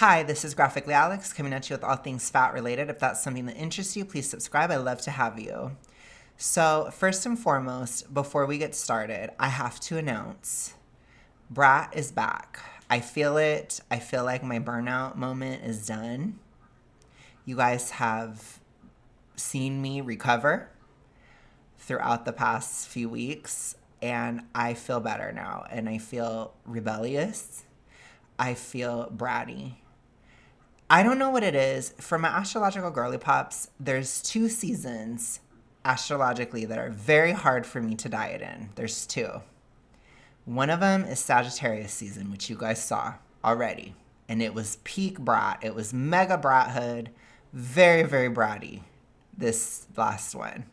Hi, this is Graphically Alex coming at you with all things fat related. If that's something that interests you, please subscribe. I love to have you. So, first and foremost, before we get started, I have to announce Brat is back. I feel it. I feel like my burnout moment is done. You guys have seen me recover throughout the past few weeks, and I feel better now, and I feel rebellious. I feel bratty. I don't know what it is. For my astrological girly pops, there's 2 seasons astrologically that are very hard for me to diet in. There's 2. One of them is Sagittarius season, which you guys saw already. And it was peak brat. It was mega brathood. Very, very bratty, this last one.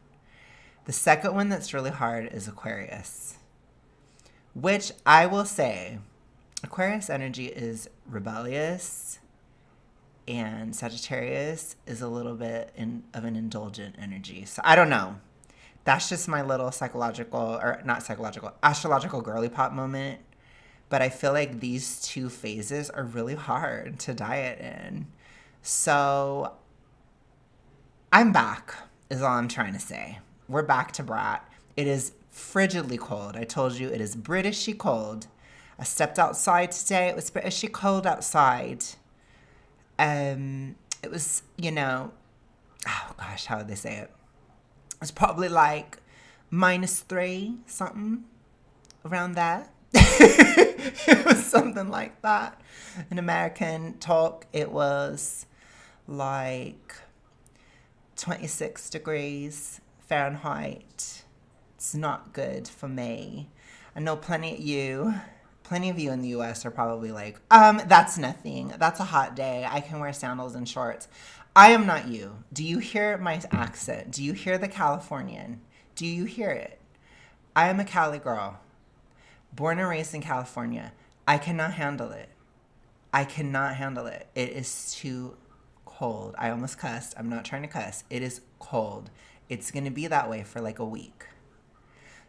The second one that's really hard is Aquarius, which I will say, Aquarius energy is rebellious, and Sagittarius is a little bit of an indulgent energy. So I don't know. That's just my little astrological girly pop moment. But I feel like these 2 phases are really hard to diet in. So I'm back, is all I'm trying to say. We're back to brat. It is frigidly cold. I told you it is Britishy cold. I stepped outside today. It was Britishy cold outside. It was, oh gosh, how would they say it? It was probably like -3 something around there. It was something like that. In American talk, it was like 26 degrees Fahrenheit. It's not good for me. I know plenty of you in the US are probably like, that's nothing. That's a hot day. I can wear sandals and shorts. I am not you. Do you hear my accent? Do you hear the Californian? Do you hear it? I am a Cali girl, born and raised in California. I cannot handle it. I cannot handle it. It is too cold. I almost cussed. I'm not trying to cuss. It is cold. It's going to be that way for like a week.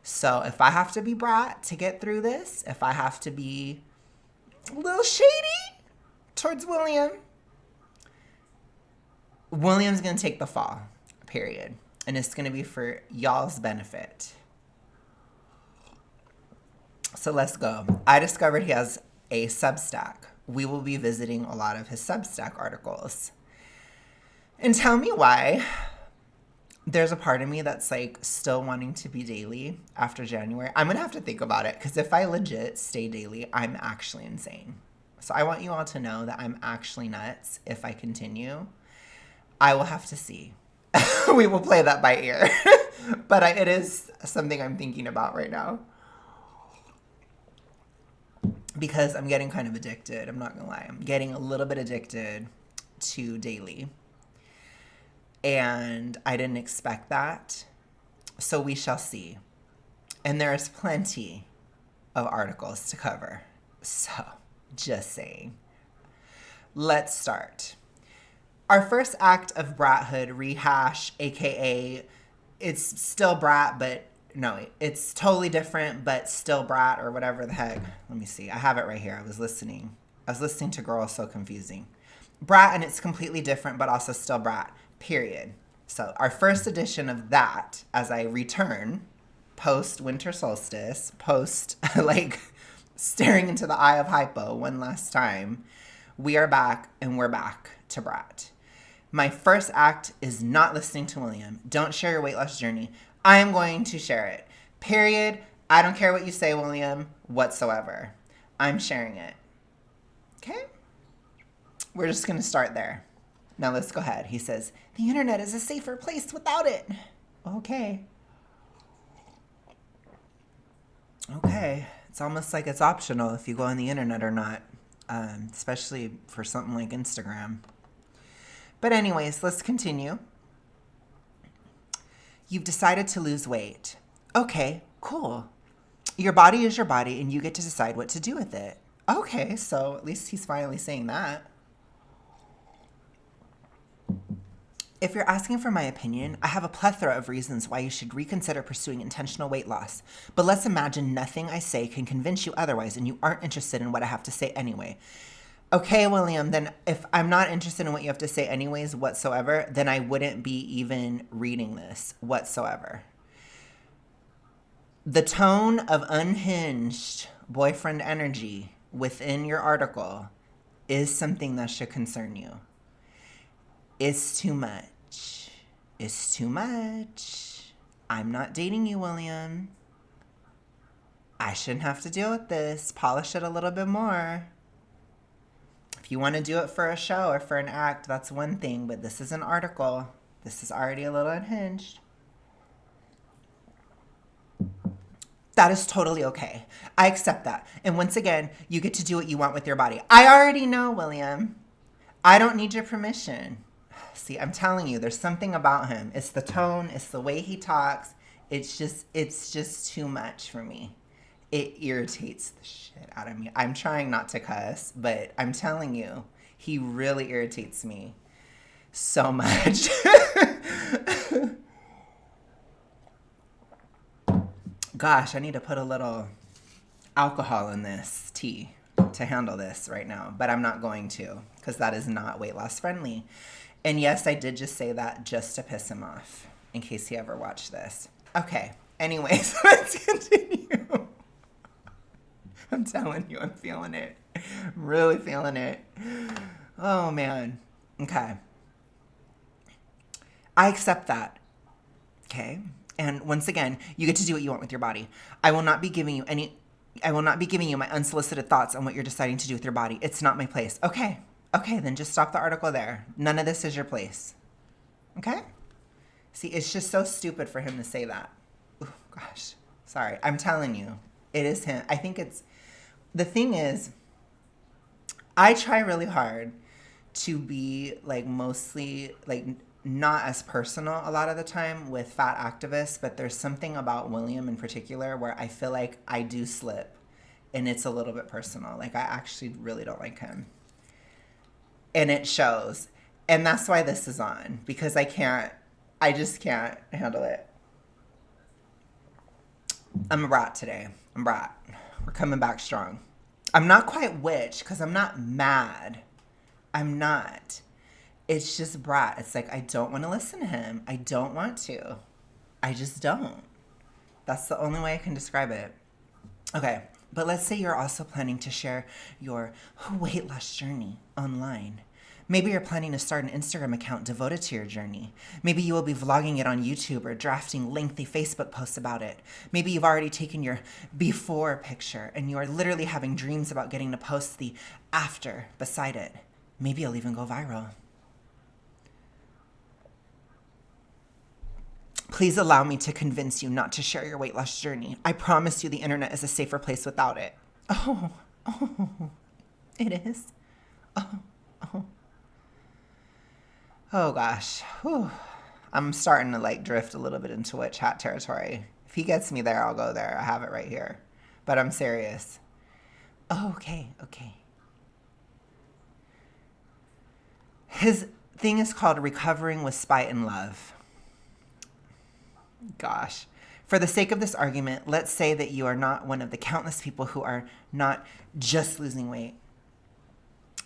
So if I have to be brat to get through this, if I have to be a little shady towards William's going to take the fall, period. And it's going to be for y'all's benefit. So let's go. I discovered he has a Substack. We will be visiting a lot of his Substack articles. And tell me why there's a part of me that's like still wanting to be daily after January. I'm going to have to think about it, because if I legit stay daily, I'm actually insane. So I want you all to know that I'm actually nuts if I continue. I will have to see. We will play that by ear. But it is something I'm thinking about right now, because I'm getting kind of addicted. I'm not going to lie. I'm getting a little bit addicted to daily. And I didn't expect that. So we shall see. And there is plenty of articles to cover. So, just saying. Let's start. Our first act of brathood rehash, aka it's still brat, but no, it's totally different, but still brat, or whatever the heck. Let me see. I have it right here. I was listening to Girl So Confusing. Brat, and it's completely different, but also still brat. Period. So our first edition of that, as I return post winter solstice, post like staring into the eye of hypo one last time, we are back, and we're back to brat. My first act is not listening to William. Don't share your weight loss journey. I am going to share it. Period. I don't care what you say, William, whatsoever. I'm sharing it. Okay? We're just going to start there. Now let's go ahead. He says, the internet is a safer place without it. Okay. It's almost like it's optional if you go on the internet or not, especially for something like Instagram. But anyways, let's continue. You've decided to lose weight. Okay, cool. Your body is your body, and you get to decide what to do with it. Okay, so at least he's finally saying that. If you're asking for my opinion, I have a plethora of reasons why you should reconsider pursuing intentional weight loss. But let's imagine nothing I say can convince you otherwise, and you aren't interested in what I have to say anyway. Okay, William, then if I'm not interested in what you have to say anyways whatsoever, then I wouldn't be even reading this whatsoever. The tone of unhinged boyfriend energy within your article is something that should concern you. It's too much. It's too much. I'm not dating you, William. I shouldn't have to deal with this. Polish it a little bit more. If you want to do it for a show or for an act, that's one thing, but this is an article. This is already a little unhinged. That is totally okay. I accept that. And once again, you get to do what you want with your body. I already know, William. I don't need your permission. See, I'm telling you, there's something about him. It's the tone, it's the way he talks. It's just too much for me. It irritates the shit out of me. I'm trying not to cuss, but I'm telling you, he really irritates me so much. Gosh, I need to put a little alcohol in this tea to handle this right now, but I'm not going to because that is not weight loss friendly. And yes, I did just say that just to piss him off in case he ever watched this. Okay, anyways, let's continue. I'm telling you, I'm feeling it. Really feeling it. Oh, man. Okay. I accept that. Okay. And once again, you get to do what you want with your body. I will not be giving you my unsolicited thoughts on what you're deciding to do with your body. It's not my place. Okay. Okay, then just stop the article there. None of this is your place. Okay? See, it's just so stupid for him to say that. Oh, gosh. Sorry. I'm telling you. It is him. I think it's... The thing is, I try really hard to be, like, mostly, like, not as personal a lot of the time with fat activists, but there's something about William in particular where I feel like I do slip, and it's a little bit personal. Like, I actually really don't like him. And it shows. And that's why this is on, because I just can't handle it. I'm a brat today. I'm a brat. We're coming back strong. I'm not quite witch because I'm not mad. I'm not. It's just brat. It's like I don't want to listen to him. I don't want to. I just don't. That's the only way I can describe it. Okay, but let's say you're also planning to share your weight loss journey online. Maybe you're planning to start an Instagram account devoted to your journey. Maybe you will be vlogging it on YouTube or drafting lengthy Facebook posts about it. Maybe you've already taken your before picture and you are literally having dreams about getting to post the after beside it. Maybe you'll even go viral. Please allow me to convince you not to share your weight loss journey. I promise you the internet is a safer place without it. Oh, it is. Oh. Oh gosh, whew. I'm starting to like drift a little bit into witch hat territory. If he gets me there, I'll go there. I have it right here. But I'm serious. Oh, okay. His thing is called Recovering with Spite and Love. Gosh. For the sake of this argument, let's say that you are not one of the countless people who are not just losing weight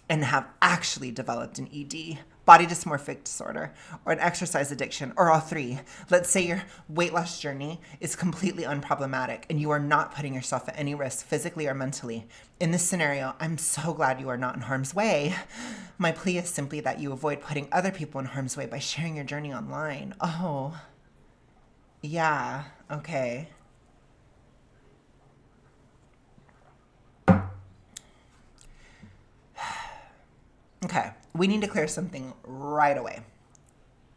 and have actually developed an ED, body dysmorphic disorder, or an exercise addiction, or all three. Let's say your weight loss journey is completely unproblematic and you are not putting yourself at any risk physically or mentally. In this scenario, I'm so glad you are not in harm's way. My plea is simply that you avoid putting other people in harm's way by sharing your journey online. Oh, yeah, okay. Okay, we need to clear something right away.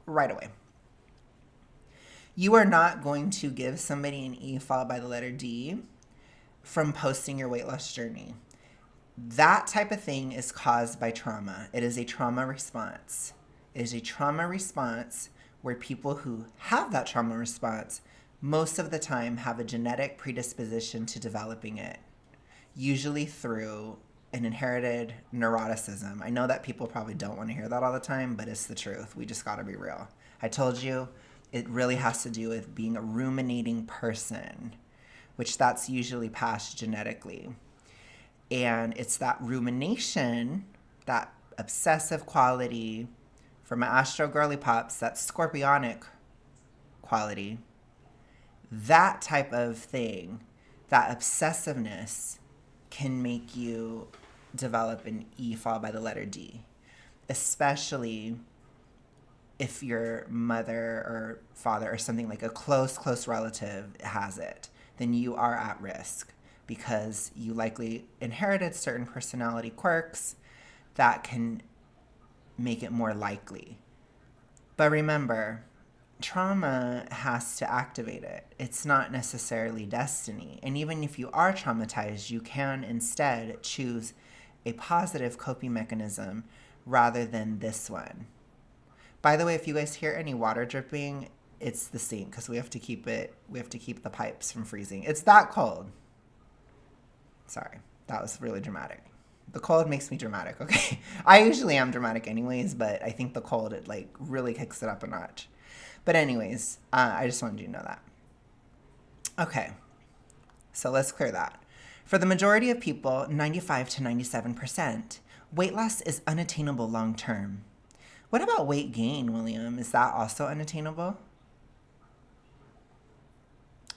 Right away. You are not going to give somebody an E followed by the letter D from posting your weight loss journey. That type of thing is caused by trauma. It is a trauma response. It is a trauma response where people who have that trauma response most of the time have a genetic predisposition to developing it, usually through an inherited neuroticism. I know that people probably don't want to hear that all the time, but it's the truth. We just got to be real. I told you it really has to do with being a ruminating person, which that's usually passed genetically. And it's that rumination that obsessive quality, for my Astro Girly Pops, that scorpionic quality, that type of thing, that obsessiveness can make you develop an E followed by the letter D, especially if your mother or father or something like a close relative has it, then you are at risk because you likely inherited certain personality quirks that can make it more likely. But remember, trauma has to activate it. It's not necessarily destiny. And even if you are traumatized, you can instead choose a positive coping mechanism rather than this one. By the way, if you guys hear any water dripping, it's the sink because we have to keep the pipes from freezing. It's that cold. Sorry, that was really dramatic. The cold makes me dramatic, okay? I usually am dramatic anyways, but I think the cold, it like really kicks it up a notch. But anyways, I just wanted you to know that. Okay, so let's clear that. For the majority of people, 95 to 97%, weight loss is unattainable long term. What about weight gain, William? Is that also unattainable?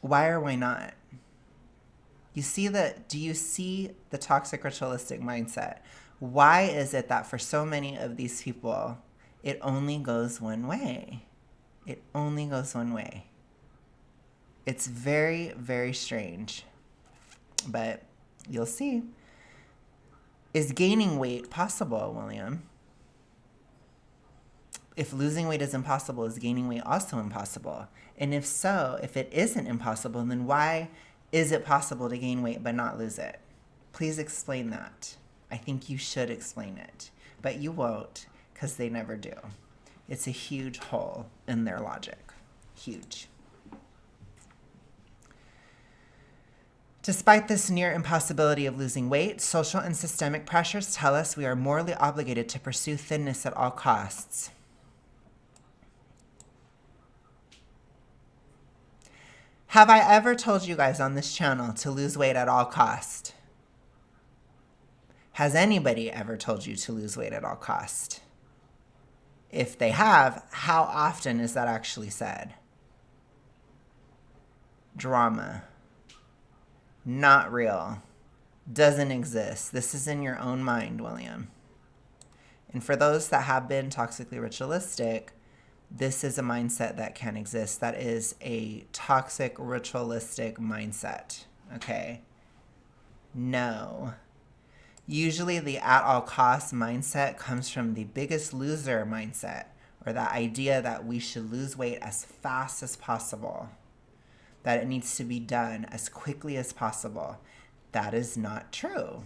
Why or why not? Do you see the toxic ritualistic mindset? Why is it that for so many of these people, it only goes one way? It only goes one way. It's very, very strange, but you'll see. Is gaining weight possible, William? If losing weight is impossible, is gaining weight also impossible? And if so, if it isn't impossible, then why is it possible to gain weight but not lose it? Please explain that. I think you should explain it, but you won't because they never do. It's a huge hole in their logic. Huge. Despite this near impossibility of losing weight, social and systemic pressures tell us we are morally obligated to pursue thinness at all costs. Have I ever told you guys on this channel to lose weight at all cost? Has anybody ever told you to lose weight at all cost? If they have, how often is that actually said? Drama. Not real. Doesn't exist. This is in your own mind, William. And for those that have been toxically ritualistic, this is a mindset that can exist. That is a toxic ritualistic mindset. Okay? No. Usually the at all costs mindset comes from the biggest loser mindset, or that idea that we should lose weight as fast as possible, that it needs to be done as quickly as possible. That is not true.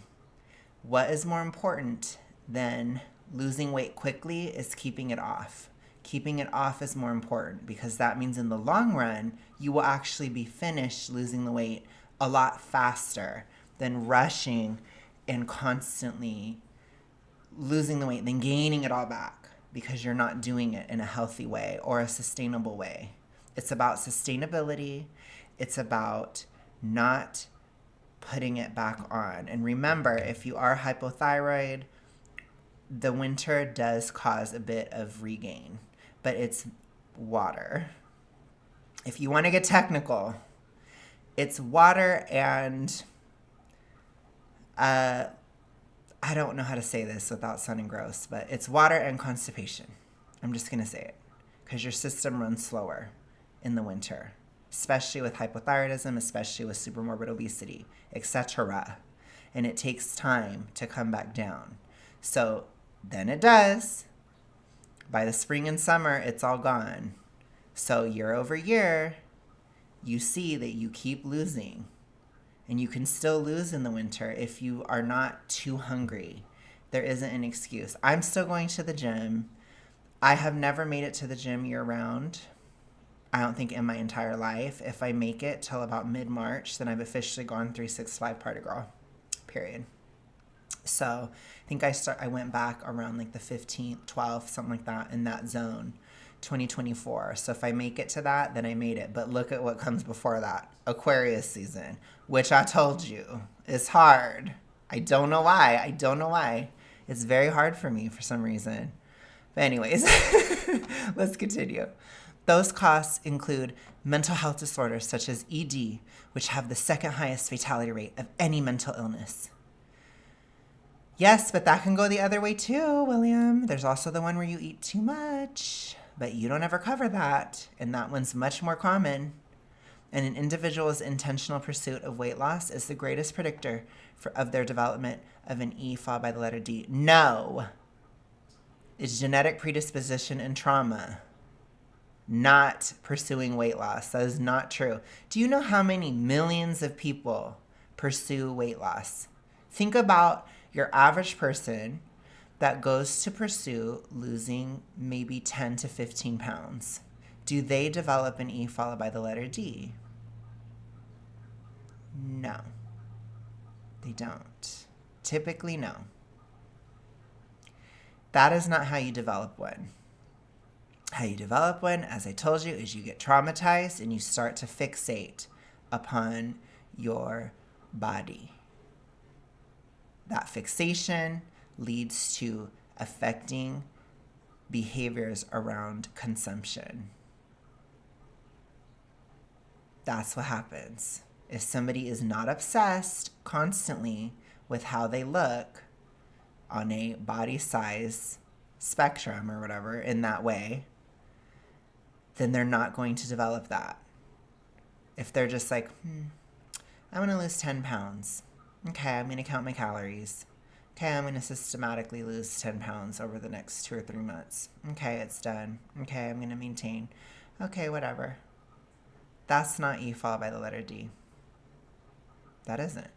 What is more important than losing weight quickly is keeping it off. Keeping it off is more important because that means in the long run, you will actually be finished losing the weight a lot faster than rushing and constantly losing the weight, then gaining it all back because you're not doing it in a healthy way or a sustainable way. It's about sustainability. It's about not putting it back on. And remember, if you are hypothyroid, the winter does cause a bit of regain, but it's water. If you want to get technical, it's water and I don't know how to say this without sounding gross, but it's water and constipation. I'm just going to say it because your system runs slower in the winter, especially with hypothyroidism, especially with supermorbid obesity, etc. And it takes time to come back down. So then it does. By the spring and summer, it's all gone. So year over year, you see that you keep losing. And you can still lose in the winter if you are not too hungry. There isn't an excuse. I'm still going to the gym. I have never made it to the gym year round. I don't think in my entire life. If I make it till about mid-March, then I've officially gone 365 party girl, period. So I think I went back around like the 15th, 12th, something like that, in that zone, 2024. So if I make it to that, then I made it. But look at what comes before that, Aquarius season, which I told you is hard. I don't know why. It's very hard for me for some reason. But anyways, let's continue. Those costs include mental health disorders such as ED, which have the second highest fatality rate of any mental illness. Yes, but that can go the other way too, William. There's also the one where you eat too much, but you don't ever cover that, and that one's much more common. And an individual's intentional pursuit of weight loss is the greatest predictor of their development of an E followed by the letter D. No. It's genetic predisposition and trauma, not pursuing weight loss. That is not true. Do you know how many millions of people pursue weight loss? Think about your average person that goes to pursue losing maybe 10 to 15 pounds. Do they develop an E followed by the letter D? No, they don't. Typically, no. That is not how you develop one. How you develop one, as I told you, is you get traumatized and you start to fixate upon your body. That fixation leads to affecting behaviors around consumption. That's what happens. If somebody is not obsessed constantly with how they look on a body size spectrum or whatever in that way, then they're not going to develop that. If they're just like, I want to lose 10 pounds. Okay, I'm going to count my calories. Okay, I'm going to systematically lose 10 pounds over the next 2 or 3 months. Okay, it's done. Okay, I'm going to maintain. Okay, whatever. That's not E followed by the letter D. That isn't.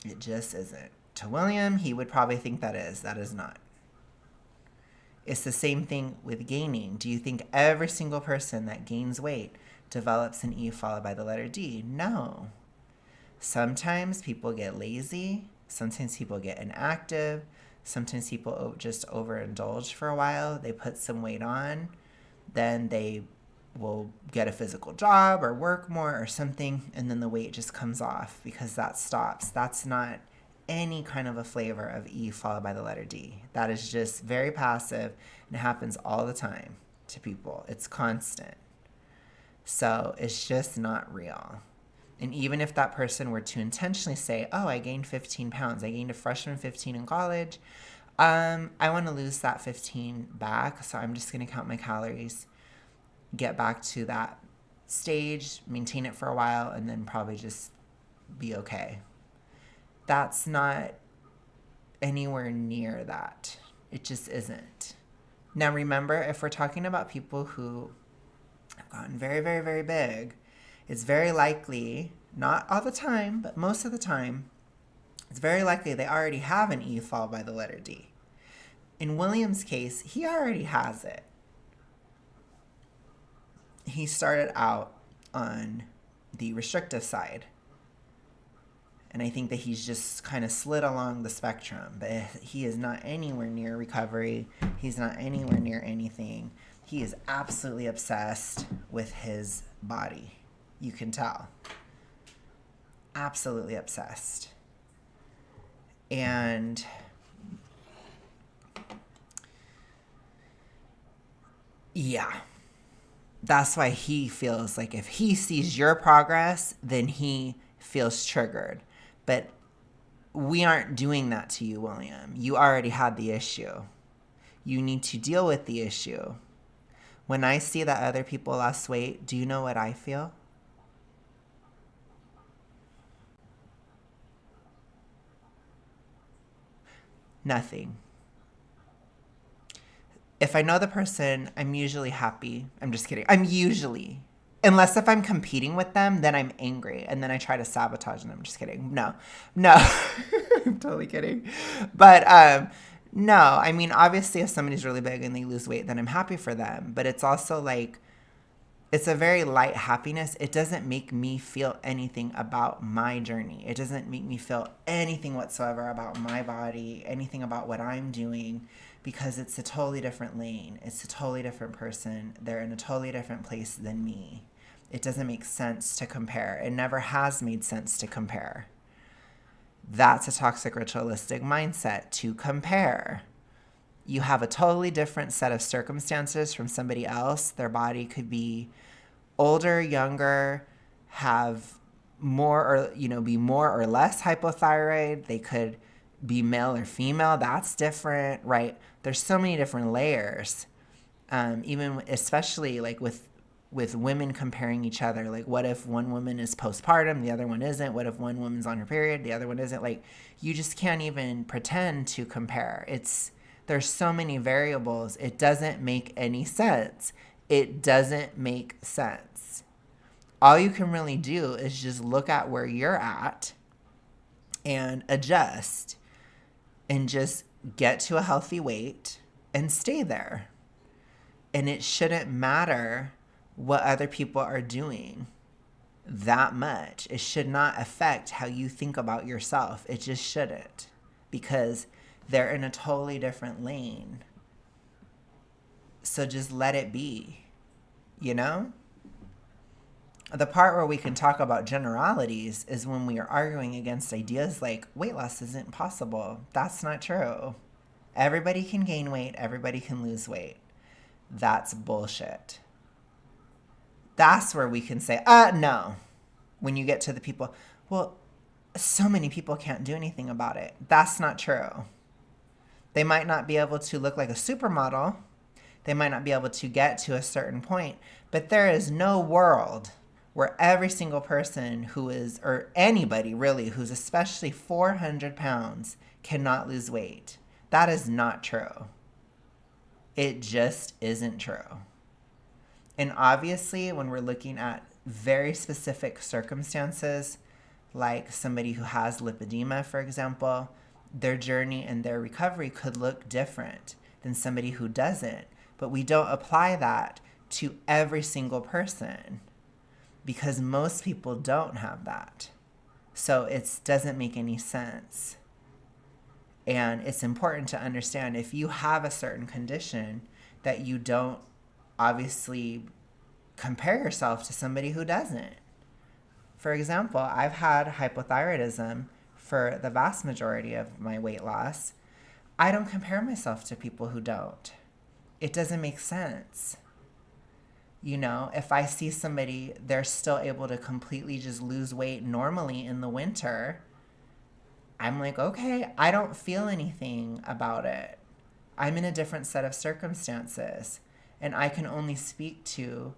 It just isn't. To William, he would probably think that is. That is not. It's the same thing with gaining. Do you think every single person that gains weight develops an E followed by the letter D? No. Sometimes people get lazy. Sometimes people get inactive. Sometimes people just overindulge for a while. They put some weight on. Then they will get a physical job or work more or something, and then the weight just comes off because that stops. That's not any kind of a flavor of E followed by the letter D. That is just very passive, and it happens all the time to people. It's constant. So it's just not real. And even if that person were to intentionally say, oh, I gained 15 pounds, I gained a freshman 15 in college, I want to lose that 15 back, so I'm just going to count my calories, get back to that stage, maintain it for a while, and then probably just be okay. That's not anywhere near that. It just isn't. Now remember, if we're talking about people who have gotten very, very, very big, it's very likely, not all the time, but most of the time, it's very likely they already have an E followed by the letter D. In William's case, he already has it. He started out on the restrictive side. And I think that he's just kind of slid along the spectrum. But he is not anywhere near recovery. He's not anywhere near anything. He is absolutely obsessed with his body. You can tell. Absolutely obsessed. And yeah. That's why he feels like if he sees your progress, then he feels triggered. But we aren't doing that to you, William. You already had the issue. You need to deal with the issue. When I see that other people lost weight, do you know what I feel? Nothing. If I know the person, I'm usually happy. I'm just kidding. I'm usually. Unless if I'm competing with them, then I'm angry. And then I try to sabotage them. I'm just kidding. No. I'm totally kidding. But no, I mean, obviously if somebody's really big and they lose weight, then I'm happy for them. But it's also like, it's a very light happiness. It doesn't make me feel anything about my journey. It doesn't make me feel anything whatsoever about my body, anything about what I'm doing, because it's a totally different lane. It's a totally different person. They're in a totally different place than me. It doesn't make sense to compare. It never has made sense to compare. That's a toxic ritualistic mindset, to compare. You have a totally different set of circumstances from somebody else. Their body could be older, younger, have more or, be more or less hypothyroid. They could be male or female. That's different, right? There's so many different layers. Even especially like with women comparing each other. Like, what if one woman is postpartum, the other one isn't? What if one woman's on her period, the other one isn't? Like, you just can't even pretend to compare. There's so many variables. It doesn't make any sense. It doesn't make sense. All you can really do is just look at where you're at and adjust and just get to a healthy weight and stay there. And it shouldn't matter what other people are doing that much. It should not affect how you think about yourself. It just shouldn't, because they're in a totally different lane. So just let it be, The part where we can talk about generalities is when we are arguing against ideas like weight loss isn't possible. That's not true. Everybody can gain weight. Everybody can lose weight. That's bullshit. That's where we can say, no. When you get to the people, well, so many people can't do anything about it. That's not true. They might not be able to look like a supermodel. They might not be able to get to a certain point, but there is no world where every single person who is, or anybody really, who's especially 400 pounds cannot lose weight. That is not true. It just isn't true. And obviously, when we're looking at very specific circumstances, like somebody who has lipedema, for example, their journey and their recovery could look different than somebody who doesn't. But we don't apply that to every single person because most people don't have that. So it doesn't make any sense. And it's important to understand, if you have a certain condition, that you don't obviously compare yourself to somebody who doesn't. For example, I've had hypothyroidism for the vast majority of my weight loss. I don't compare myself to people who don't. It doesn't make sense. If I see somebody, they're still able to completely just lose weight normally in the winter, I'm like, okay, I don't feel anything about it. I'm in a different set of circumstances, and I can only speak to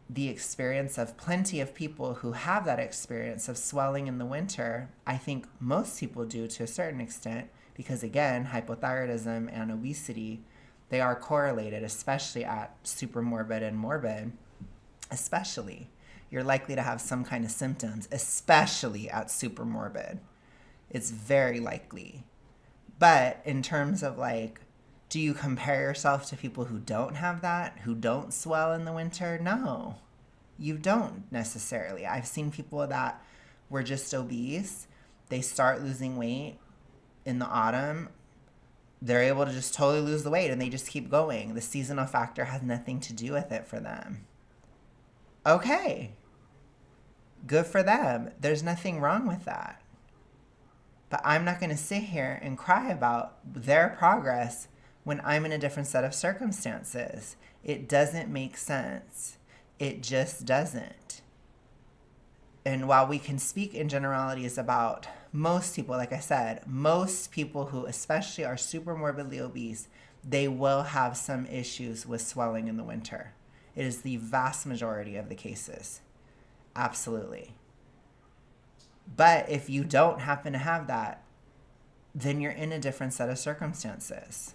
the experience of plenty of people who have that experience of swelling in the winter. I think most people do to a certain extent, because again, hypothyroidism and obesity, they are correlated, especially at super morbid and morbid. Especially, you're likely to have some kind of symptoms, especially at super morbid. It's very likely. But in terms of do you compare yourself to people who don't have that, who don't swell in the winter? No, you don't necessarily. I've seen people that were just obese. They start losing weight in the autumn. They're able to just totally lose the weight and they just keep going. The seasonal factor has nothing to do with it for them. Okay, good for them. There's nothing wrong with that. But I'm not going to sit here and cry about their progress when I'm in a different set of circumstances. It doesn't make sense. It just doesn't. And while we can speak in generalities about most people, like I said, most people who especially are super morbidly obese, they will have some issues with swelling in the winter. It is the vast majority of the cases. Absolutely. But if you don't happen to have that, then you're in a different set of circumstances.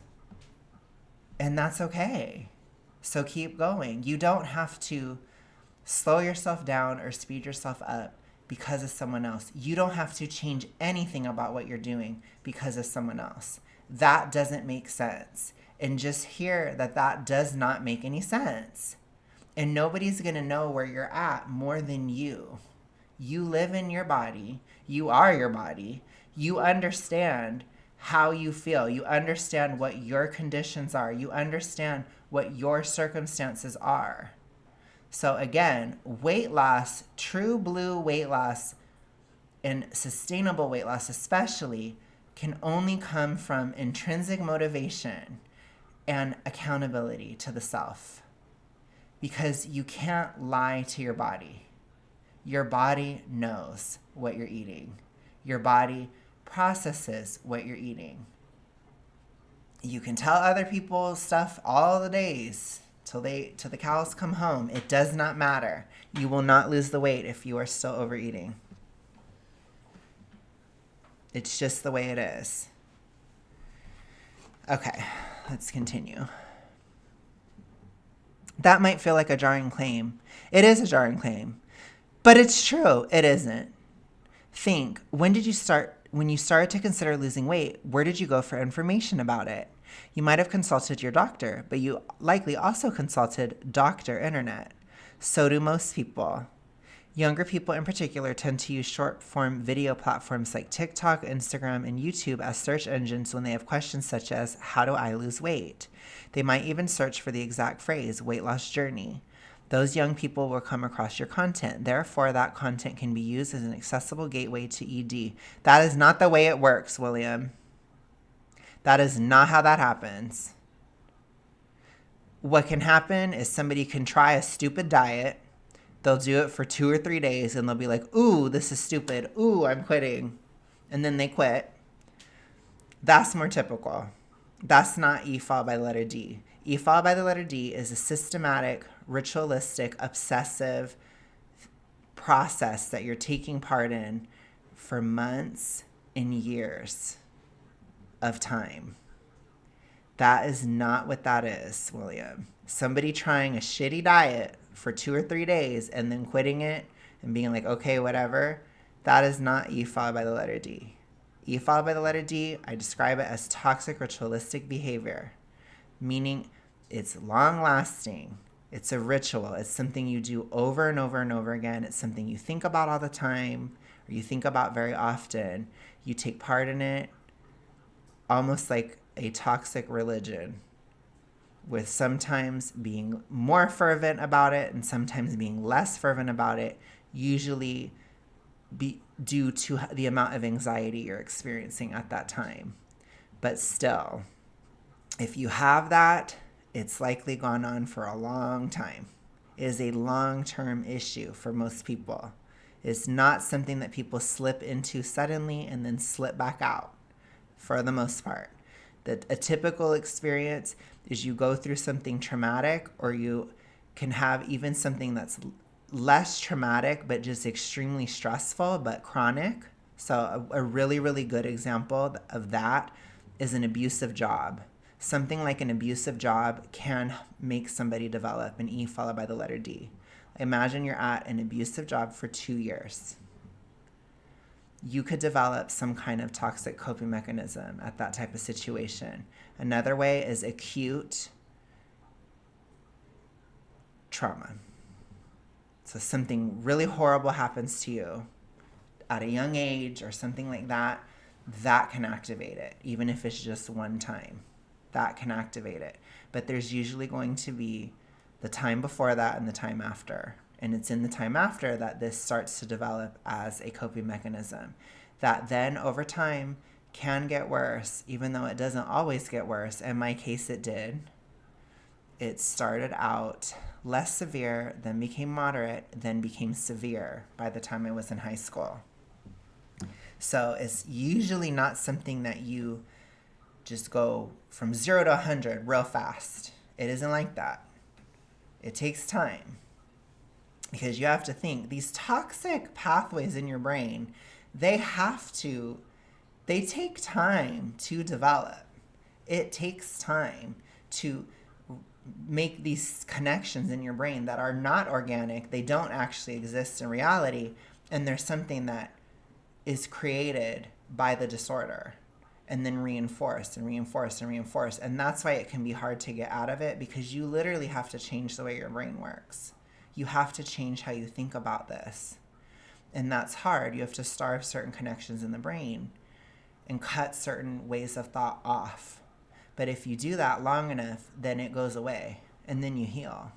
And that's okay. So keep going. You don't have to slow yourself down or speed yourself up because of someone else. You don't have to change anything about what you're doing because of someone else. That doesn't make sense. And just hear that does not make any sense. And nobody's going to know where you're at more than you. You live in your body. You are your body. You understand how you feel. You understand what your conditions are. You understand what your circumstances are. So again, weight loss, true blue weight loss, And sustainable weight loss especially can only come from intrinsic motivation and accountability to the self. Because you can't lie to your body. Your body knows what you're eating. Your body processes what you're eating. You can tell other people stuff all the days till the cows come home. It does not matter. You will not lose the weight if you are still overeating. It's just the way it is. Okay, let's continue. That might feel like a jarring claim. It is a jarring claim. But it's true. It isn't. Think, when you started to consider losing weight, where did you go for information about it? You might have consulted your doctor, but you likely also consulted Dr. Internet. So do most people. Younger people in particular tend to use short-form video platforms like TikTok, Instagram, and YouTube as search engines when they have questions such as, how do I lose weight? They might even search for the exact phrase, weight loss journey. Those young people will come across your content. Therefore, that content can be used as an accessible gateway to ED. That is not the way it works, William. That is not how that happens. What can happen is somebody can try a stupid diet. They'll do it for 2 or 3 days and they'll be like, ooh, this is stupid. Ooh, I'm quitting. And then they quit. That's more typical. That's not E followed by the letter D. E followed by the letter D is a systematic, ritualistic, obsessive process that you're taking part in for months and years of time. That is not what that is, William. Somebody trying a shitty diet for 2 or 3 days and then quitting it and being like, okay, whatever, that is not E followed by the letter D. E followed by the letter D, I describe it as toxic ritualistic behavior, meaning it's long-lasting. It's a ritual. It's something you do over and over and over again. It's something you think about all the time, or you think about very often. You take part in it almost like a toxic religion, with sometimes being more fervent about it and sometimes being less fervent about it, usually due to the amount of anxiety you're experiencing at that time. But still, if you have that, it's likely gone on for a long time. It is a long-term issue for most people. It's not something that people slip into suddenly and then slip back out, for the most part. A typical experience is you go through something traumatic, or you can have even something that's less traumatic but just extremely stressful but chronic. So a really, really good example of that is an abusive job. Something like an abusive job can make somebody develop an E followed by the letter D. Imagine you're at an abusive job for 2 years. You could develop some kind of toxic coping mechanism at that type of situation. Another way is acute trauma. So something really horrible happens to you at a young age or something like that, that can activate it, even if it's just one time. That can activate it. But there's usually going to be the time before that and the time after. And it's in the time after that this starts to develop as a coping mechanism that then over time can get worse, even though it doesn't always get worse. In my case, it did. It started out less severe, then became moderate, then became severe by the time I was in high school. So it's usually not something that you just go from 0 to 100 real fast. It isn't like that. It takes time. Because you have to think, these toxic pathways in your brain, they take time to develop. It takes time to make these connections in your brain that are not organic. They don't actually exist in reality. And there's something that is created by the disorder and then reinforced and reinforced and reinforced. And that's why it can be hard to get out of it, because you literally have to change the way your brain works. You have to change how you think about this. And that's hard. You have to starve certain connections in the brain and cut certain ways of thought off. But if you do that long enough, then it goes away and then you heal.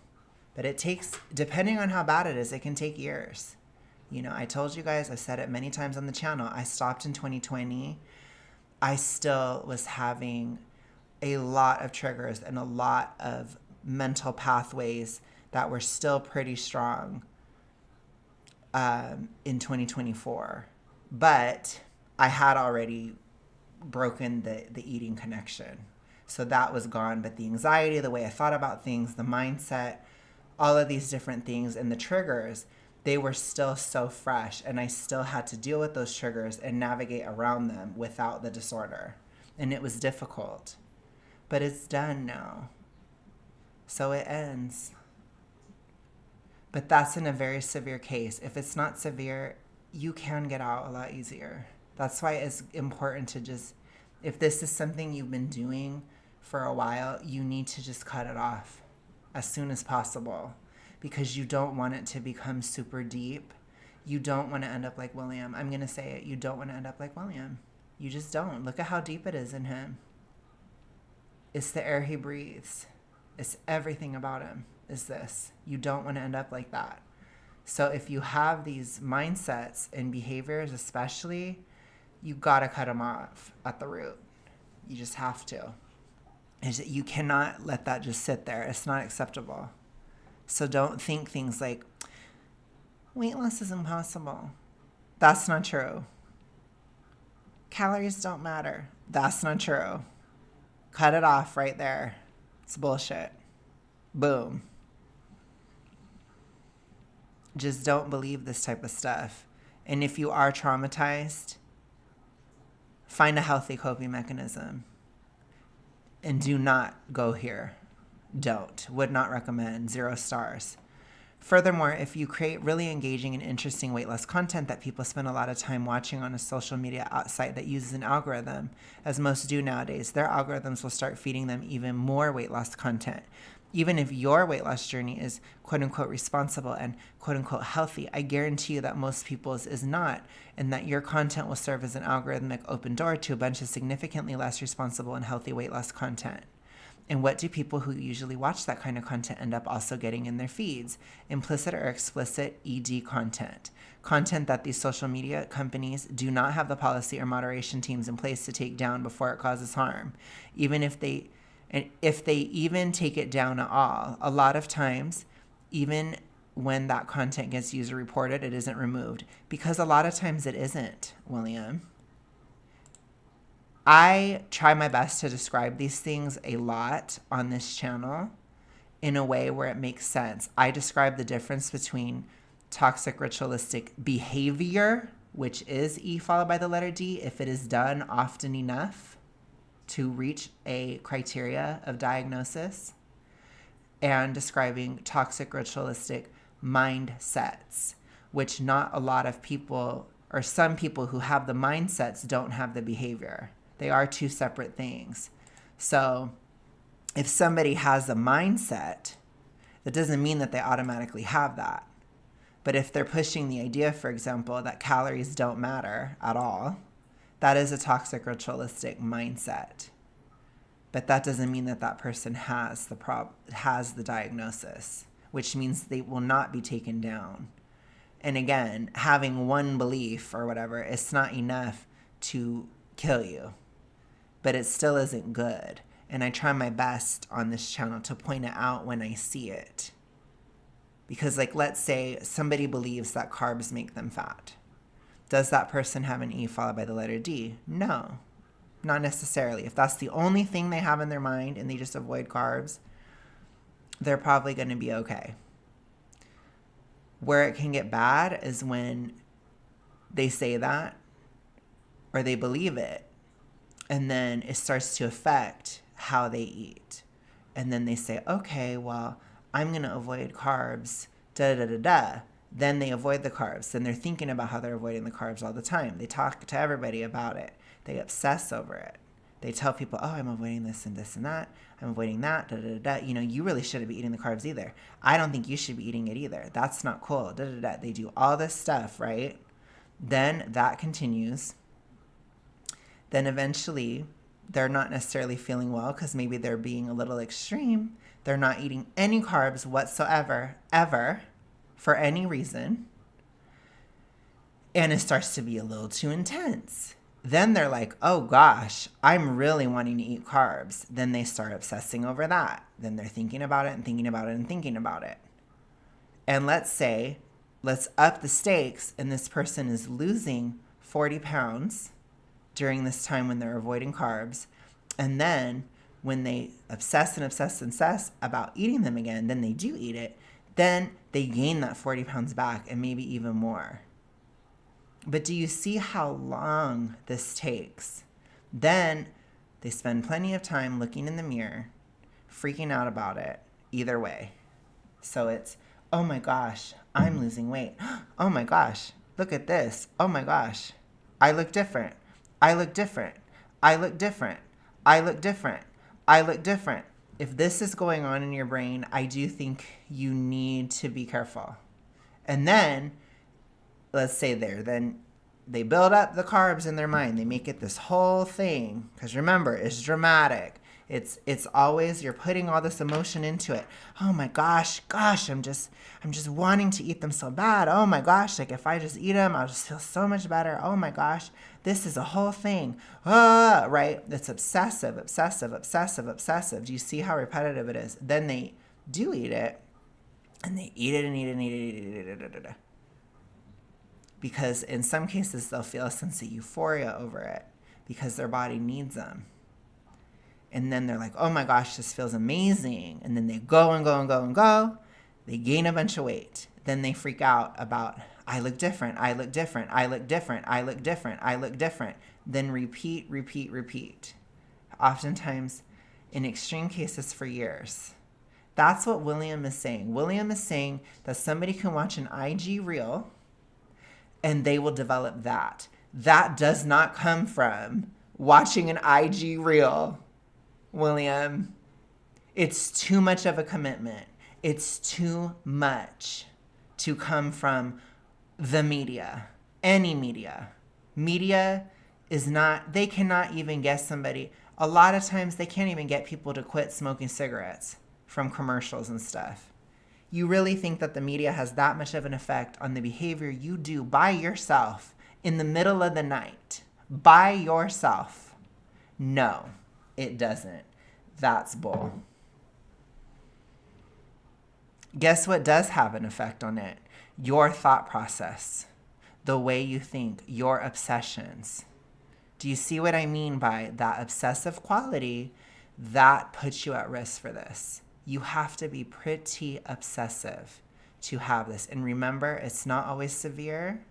But it takes, depending on how bad it is, it can take years. You know, I told you guys, I said it many times on the channel, I stopped in 2020. I still was having a lot of triggers and a lot of mental pathways that were still pretty strong in 2024. But I had already broken the eating connection. So that was gone. But the anxiety, the way I thought about things, the mindset, all of these different things and the triggers, they were still so fresh. And I still had to deal with those triggers and navigate around them without the disorder. And it was difficult. But it's done now. So it ends. But that's in a very severe case. If it's not severe, you can get out a lot easier. That's why it's important to just, if this is something you've been doing for a while, you need to just cut it off as soon as possible, because you don't want it to become super deep. You don't want to end up like William. I'm going to say it. You don't want to end up like William. You just don't. Look at how deep it is in him. It's the air he breathes. It's everything about him is this. You don't want to end up like that. So if you have these mindsets and behaviors especially, you got to cut them off at the root. You just have to. You cannot let that just sit there. It's not acceptable. So don't think things like, weight loss is impossible. That's not true. Calories don't matter. That's not true. Cut it off right there. It's bullshit. Boom. Just don't believe this type of stuff. And if you are traumatized, find a healthy coping mechanism. And do not go here. Don't. Would not recommend. 0 stars. Furthermore, if you create really engaging and interesting weight loss content that people spend a lot of time watching on a social media site that uses an algorithm, as most do nowadays, their algorithms will start feeding them even more weight loss content. Even if your weight loss journey is quote unquote responsible and quote unquote healthy, I guarantee you that most people's is not, and that your content will serve as an algorithmic open door to a bunch of significantly less responsible and healthy weight loss content. And what do people who usually watch that kind of content end up also getting in their feeds? Implicit or explicit ED content. Content that these social media companies do not have the policy or moderation teams in place to take down before it causes harm. Even if they even take it down at all, a lot of times, even when that content gets user reported, it isn't removed. Because a lot of times it isn't, William. I try my best to describe these things a lot on this channel in a way where it makes sense. I describe the difference between toxic ritualistic behavior, which is E followed by the letter D, if it is done often enough to reach a criteria of diagnosis, and describing toxic ritualistic mindsets, which not a lot of people, or some people who have the mindsets don't have the behavior. They are two separate things. So if somebody has a mindset, that doesn't mean that they automatically have that. But if they're pushing the idea, for example, that calories don't matter at all, that is a toxic ritualistic mindset. But that doesn't mean that that person has the diagnosis, which means they will not be taken down. And again, having one belief or whatever, it's not enough to kill you. But it still isn't good. And I try my best on this channel to point it out when I see it. Because, like, let's say somebody believes that carbs make them fat. Does that person have an E followed by the letter D? No, not necessarily. If that's the only thing they have in their mind and they just avoid carbs, they're probably going to be okay. Where it can get bad is when they say that or they believe it, and then it starts to affect how they eat. And then they say, okay, well, I'm going to avoid carbs, da-da-da-da. Then they avoid the carbs. Then they're thinking about how they're avoiding the carbs all the time. They talk to everybody about it. They obsess over it. They tell people, oh, I'm avoiding this and this and that. I'm avoiding that, da-da-da-da. You know, you really shouldn't be eating the carbs either. I don't think you should be eating it either. That's not cool, da-da-da. They do all this stuff, right? Then that continues. Then eventually they're not necessarily feeling well because maybe they're being a little extreme. They're not eating any carbs whatsoever, ever, for any reason. and it starts to be a little too intense. Then they're like, oh gosh, I'm really wanting to eat carbs. Then they start obsessing over that. Then they're thinking about it and thinking about it and thinking about it. And let's up the stakes, and this person is losing 40 pounds during this time when they're avoiding carbs. And then when they obsess about eating them again, then they do eat it. Then they gain that 40 pounds back and maybe even more. But do you see how long this takes? Then they spend plenty of time looking in the mirror, freaking out about it, either way. So it's, oh my gosh, I'm losing weight. Oh my gosh, look at this. Oh my gosh, I look different. I look different. I look different. I look different. I look different. If this is going on in your brain, I do think you need to be careful. And then let's say then they build up the carbs in their mind. They make it this whole thing. Because remember, it's dramatic. It's always, you're putting all this emotion into it. Oh my gosh, I'm just wanting to eat them so bad. Oh my gosh, like if I just eat them, I'll just feel so much better. Oh my gosh, this is a whole thing. Right? It's obsessive. Do you see how repetitive it is? Then they do eat it, and they eat it. Because in some cases, they'll feel a sense of euphoria over it because their body needs them. And then they're like, oh my gosh, this feels amazing. And then they go and go. They gain a bunch of weight. Then they freak out about, I look different. Then repeat. Oftentimes, in extreme cases, for years. That's what William is saying. William is saying that somebody can watch an IG reel and they will develop that. That does not come from watching an IG reel, William. It's too much of a commitment. It's too much to come from the media, any media. Media is not, they cannot even get somebody, a lot of times they can't even get people to quit smoking cigarettes from commercials and stuff. You really think that the media has that much of an effect on the behavior you do by yourself in the middle of the night? By yourself? No, it doesn't. That's bull. Guess what does have an effect on it? Your thought process, the way you think, your obsessions. Do you see what I mean by that obsessive quality? That puts you at risk for this. You have to be pretty obsessive to have this. And remember, it's not always severe.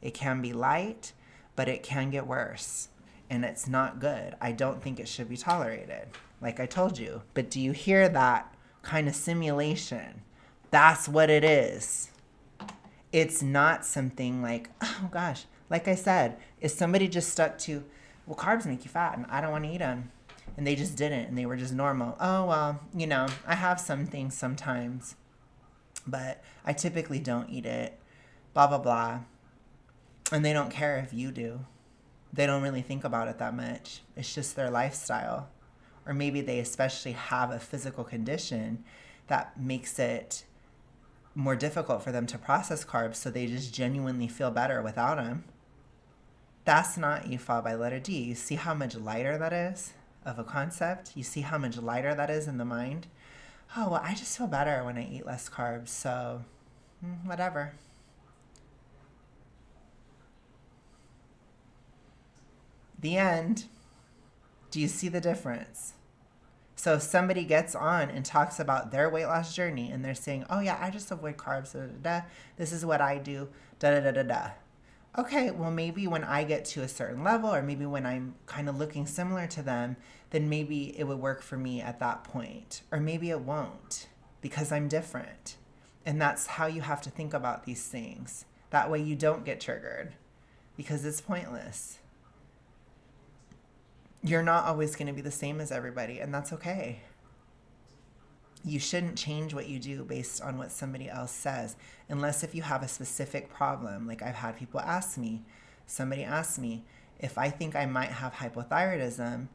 It can be light, but it can get worse. And it's not good. I don't think it should be tolerated, like I told you. But do you hear that kind of simulation? That's what it is. It's not something like, oh gosh, like I said, if somebody just stuck to, well, carbs make you fat and I don't want to eat them. And they just didn't, and they were just normal. Oh, well, I have some things sometimes, but I typically don't eat it, blah, blah, blah. And they don't care if you do. They don't really think about it that much. It's just their lifestyle. Or maybe they especially have a physical condition that makes it more difficult for them to process carbs, so they just genuinely feel better without them. That's not you fall by letter D. You see how much lighter that is? Of a concept. You see how much lighter that is in the mind? Oh, well, I just feel better when I eat less carbs, so whatever. The end. Do you see the difference? So if somebody gets on and talks about their weight loss journey and they're saying, oh yeah, I just avoid carbs, this is what I do, Okay, well, maybe when I get to a certain level, or maybe when I'm kind of looking similar to them, then maybe it would work for me at that point. Or maybe it won't, because I'm different. And that's how you have to think about these things. That way you don't get triggered, because it's pointless. You're not always going to be the same as everybody, and that's okay. You shouldn't change what you do based on what somebody else says, unless if you have a specific problem. Like I've had people ask me, somebody asked me if I think I might have hypothyroidism,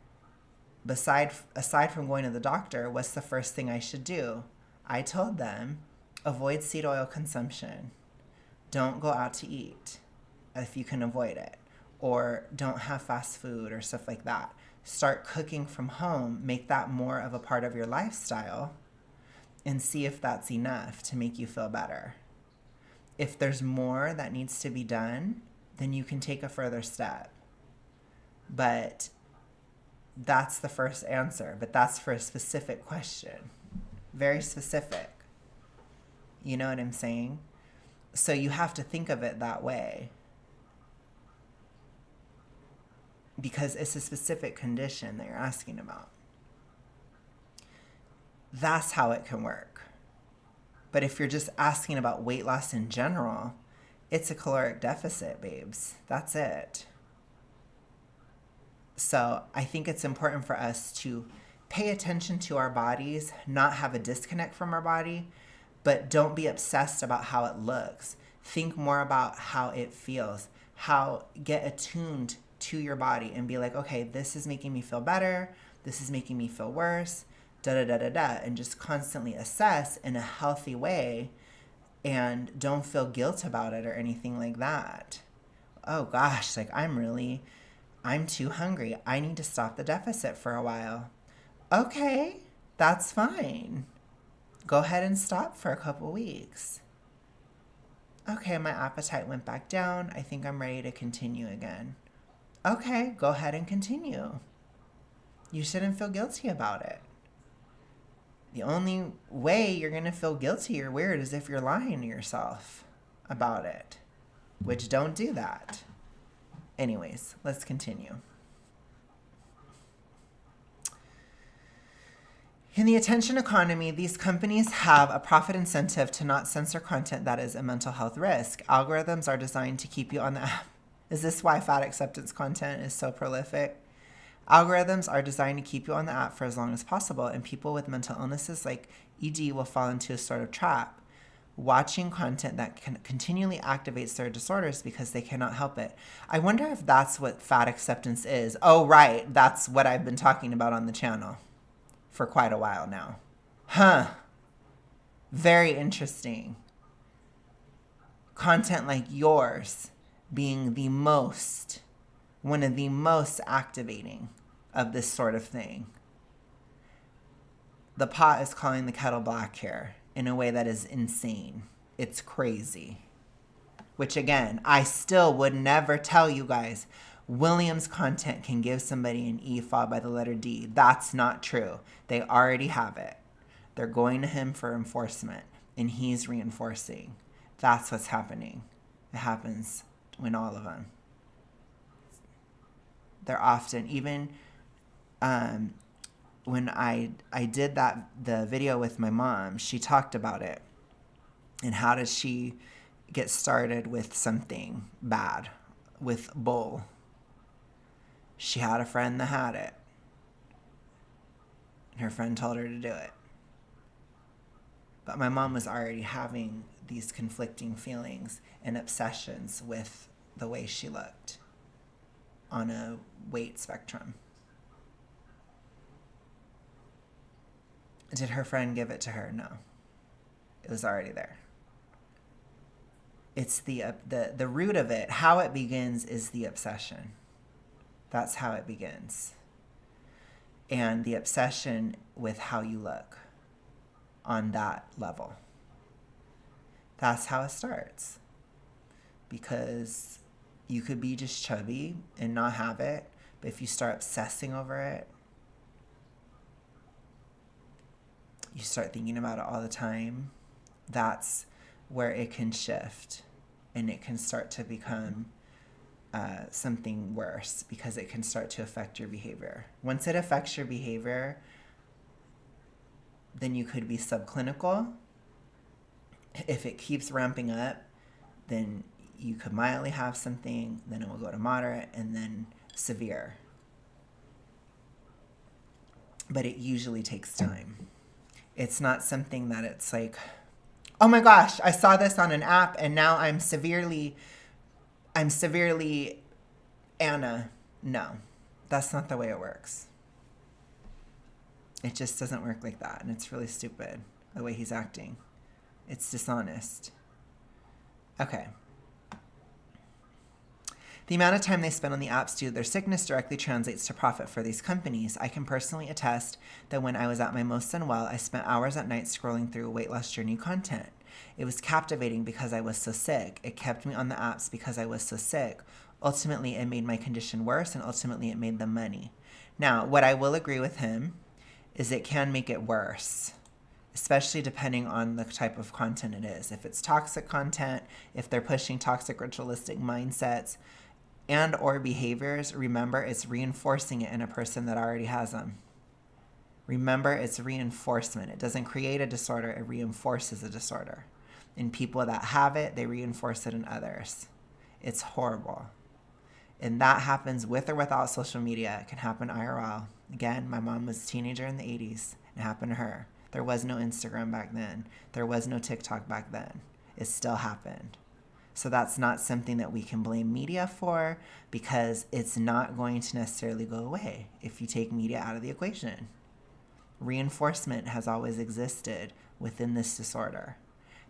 aside from going to the doctor, what's the first thing I should do? I told them, avoid seed oil consumption. Don't go out to eat if you can avoid it, or don't have fast food or stuff like that. Start cooking from home, make that more of a part of your lifestyle, and see if that's enough to make you feel better. If there's more that needs to be done, then you can take a further step. But that's the first answer, but that's for a specific question. Very specific. You know what I'm saying? So you have to think of it that way. Because it's a specific condition that you're asking about. That's how it can work. But if you're just asking about weight loss in general, it's a caloric deficit, babes. That's it. So I think it's important for us to pay attention to our bodies, not have a disconnect from our body, but don't be obsessed about how it looks. Think more about how it feels. Get attuned to your body and be like, okay, this is making me feel better. This is making me feel worse. And just constantly assess in a healthy way, and don't feel guilt about it or anything like that. Oh gosh, like I'm too hungry. I need to stop the deficit for a while. Okay, that's fine. Go ahead and stop for a couple weeks. Okay, my appetite went back down. I think I'm ready to continue again. Okay, go ahead and continue. You shouldn't feel guilty about it. The only way you're going to feel guilty or weird is if you're lying to yourself about it, which don't do that. Anyways, let's continue. In the attention economy, these companies have a profit incentive to not censor content that is a mental health risk. Algorithms are designed to keep you on the app. Is this why fat acceptance content is so prolific? Algorithms are designed to keep you on the app for as long as possible, and people with mental illnesses like ED will fall into a sort of trap, watching content that continually activates their disorders because they cannot help it. I wonder if that's what fat acceptance is. Oh, right. That's what I've been talking about on the channel for quite a while now. Huh. Very interesting. Content like yours being one of the most activating of this sort of thing. The pot is calling the kettle black here in a way that is insane. It's crazy. Which again, I still would never tell you guys William's content can give somebody an E followed by the letter D. That's not true. They already have it. They're going to him for enforcement, and he's reinforcing. That's what's happening. It happens in all of them. They're often, even when I did the video with my mom, she talked about it. And how does she get started with something bad, with bull? She had a friend that had it. And her friend told her to do it. But my mom was already having these conflicting feelings and obsessions with the way she looked on a weight spectrum. Did her friend give it to her? No. It was already there. It's the root of it. How it begins is the obsession. That's how it begins. And the obsession with how you look on that level. That's how it starts. Because you could be just chubby and not have it, but if you start obsessing over it, you start thinking about it all the time, that's where it can shift, and it can start to become something worse, because it can start to affect your behavior. Once it affects your behavior, then you could be subclinical. If it keeps ramping up, then you could mildly have something, then it will go to moderate, and then severe. But it usually takes time. It's not something that it's like, oh my gosh, I saw this on an app and now I'm severely Anna. No, that's not the way it works. It just doesn't work like that. And it's really stupid the way he's acting. It's dishonest. Okay. The amount of time they spend on the apps due to their sickness directly translates to profit for these companies. I can personally attest that when I was at my most unwell, I spent hours at night scrolling through weight loss journey content. It was captivating because I was so sick. It kept me on the apps because I was so sick. Ultimately, it made my condition worse, and ultimately, it made them money. Now, what I will agree with him is it can make it worse, especially depending on the type of content it is. If it's toxic content, if they're pushing toxic ritualistic mindsets and or behaviors, remember it's reinforcing it in a person that already has them. Remember, it's reinforcement. It doesn't create a disorder, it reinforces a disorder. In people that have it, they reinforce it in others. It's horrible. And that happens with or without social media. It can happen IRL. Again, my mom was a teenager in the 80s. It happened to her. There was no Instagram back then. There was no TikTok back then. It still happened. So that's not something that we can blame media for, because it's not going to necessarily go away if you take media out of the equation. Reinforcement has always existed within this disorder.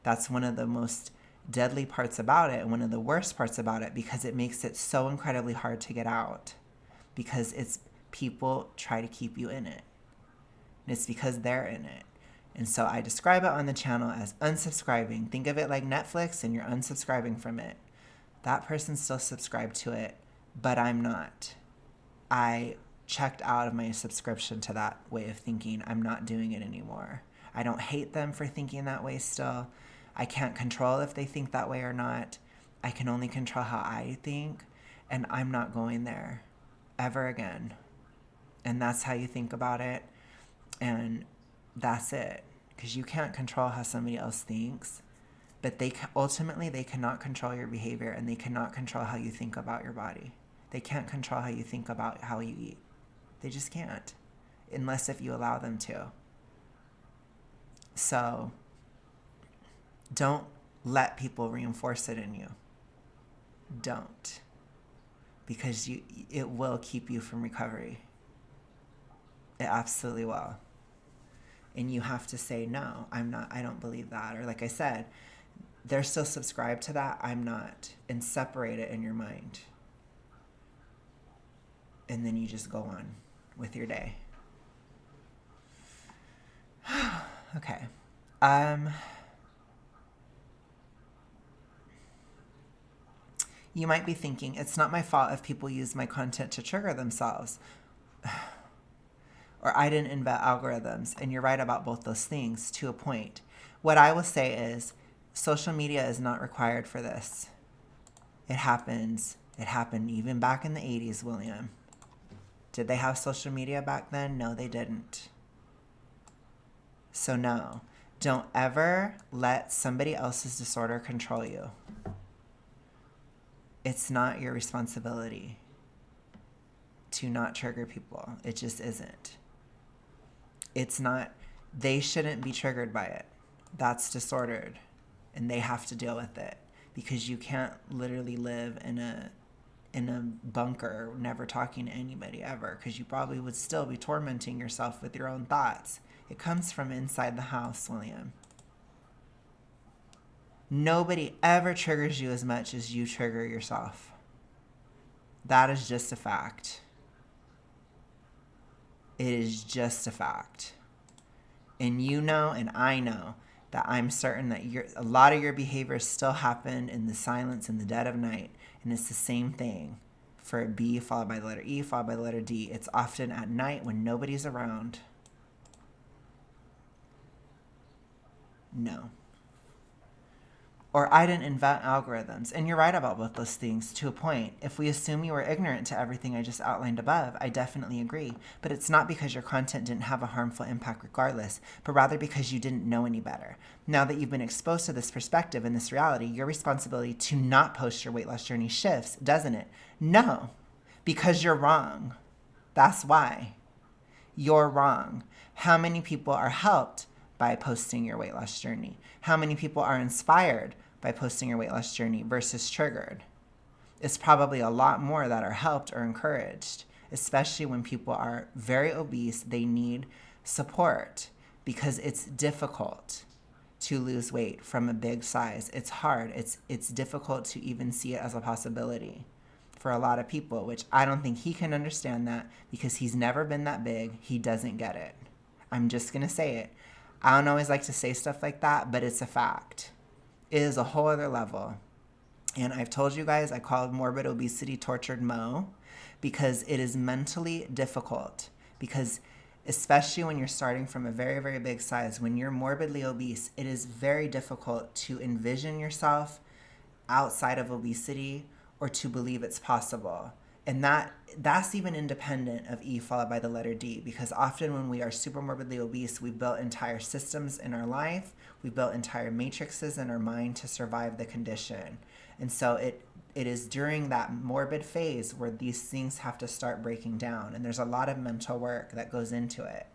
That's one of the most deadly parts about it, and one of the worst parts about it, because it makes it so incredibly hard to get out, because it's people try to keep you in it, and it's because they're in it. And so I describe it on the channel as unsubscribing. Think of it like Netflix, and you're unsubscribing from it. That person's still subscribed to it, but I'm not. I checked out of my subscription to that way of thinking. I'm not doing it anymore. I don't hate them for thinking that way still. I can't control if they think that way or not. I can only control how I think, and I'm not going there ever again. And that's how you think about it, and that's it. Because you can't control how somebody else thinks, but ultimately they cannot control your behavior, and they cannot control how you think about your body. They can't control how you think about how you eat. They just can't, unless if you allow them to. So don't let people reinforce it in you. Don't. Because it will keep you from recovery. It absolutely will. And you have to say, no, I don't believe that. Or like I said, they're still subscribed to that, I'm not. And separate it in your mind. And then you just go on with your day. Okay. You might be thinking, it's not my fault if people use my content to trigger themselves. Or I didn't invent algorithms. And you're right about both those things to a point. What I will say is, social media is not required for this. It happens. It happened even back in the 80s, William. Did they have social media back then? No, they didn't. So no, don't ever let somebody else's disorder control you. It's not your responsibility to not trigger people. It just isn't. It's not, they shouldn't be triggered by it. That's disordered, and they have to deal with it, because you can't literally live in a bunker never talking to anybody ever, because you probably would still be tormenting yourself with your own thoughts. It comes from inside the house, William. Nobody ever triggers you as much as you trigger yourself. That is just a fact. It is just a fact. And you know, and I know, that I'm certain that a lot of your behaviors still happen in the silence, in the dead of night. And it's the same thing for a B followed by the letter E followed by the letter D. It's often at night when nobody's around. No. Or I didn't invent algorithms. And you're right about both those things to a point. If we assume you were ignorant to everything I just outlined above, I definitely agree. But it's not because your content didn't have a harmful impact regardless, but rather because you didn't know any better. Now that you've been exposed to this perspective and this reality, your responsibility to not post your weight loss journey shifts, doesn't it? No, because you're wrong. That's why. You're wrong. How many people are helped by posting your weight loss journey? How many people are inspired by posting your weight loss journey versus triggered? It's probably a lot more that are helped or encouraged, especially when people are very obese. They need support because it's difficult to lose weight from a big size. It's hard. It's difficult to even see it as a possibility. for a lot of people, which I don't think he can understand that because he's never been that big. He doesn't get it. I'm just going to say it. I don't always like to say stuff like that, but it's a fact. It is a whole other level. And I've told you guys, I call morbid obesity tortured Mo because it is mentally difficult. Because especially when you're starting from a very, very big size, when you're morbidly obese, it is very difficult to envision yourself outside of obesity or to believe it's possible. And that's even independent of E followed by the letter D, because often when we are super morbidly obese, we've built entire systems in our life, we've built entire matrices in our mind to survive the condition. And so it is during that morbid phase where these things have to start breaking down. And there's a lot of mental work that goes into it.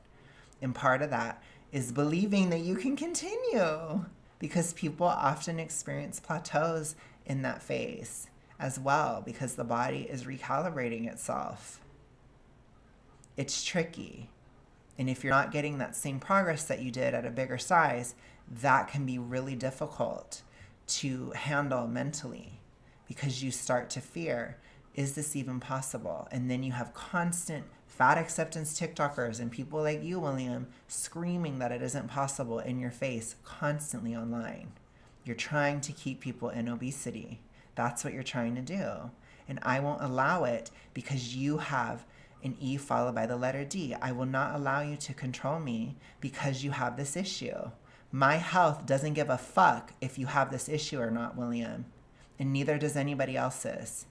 And part of that is believing that you can continue, because people often experience plateaus in that phase as well, because the body is recalibrating itself. It's tricky. And if you're not getting that same progress that you did at a bigger size, that can be really difficult to handle mentally, because you start to fear, is this even possible? And then you have constant fat acceptance TikTokers and people like you, William, screaming that it isn't possible in your face constantly online. You're trying to keep people in obesity. That's what you're trying to do. And I won't allow it because you have an E followed by the letter D. I will not allow you to control me because you have this issue. My health doesn't give a fuck if you have this issue or not, William. And neither does anybody else's.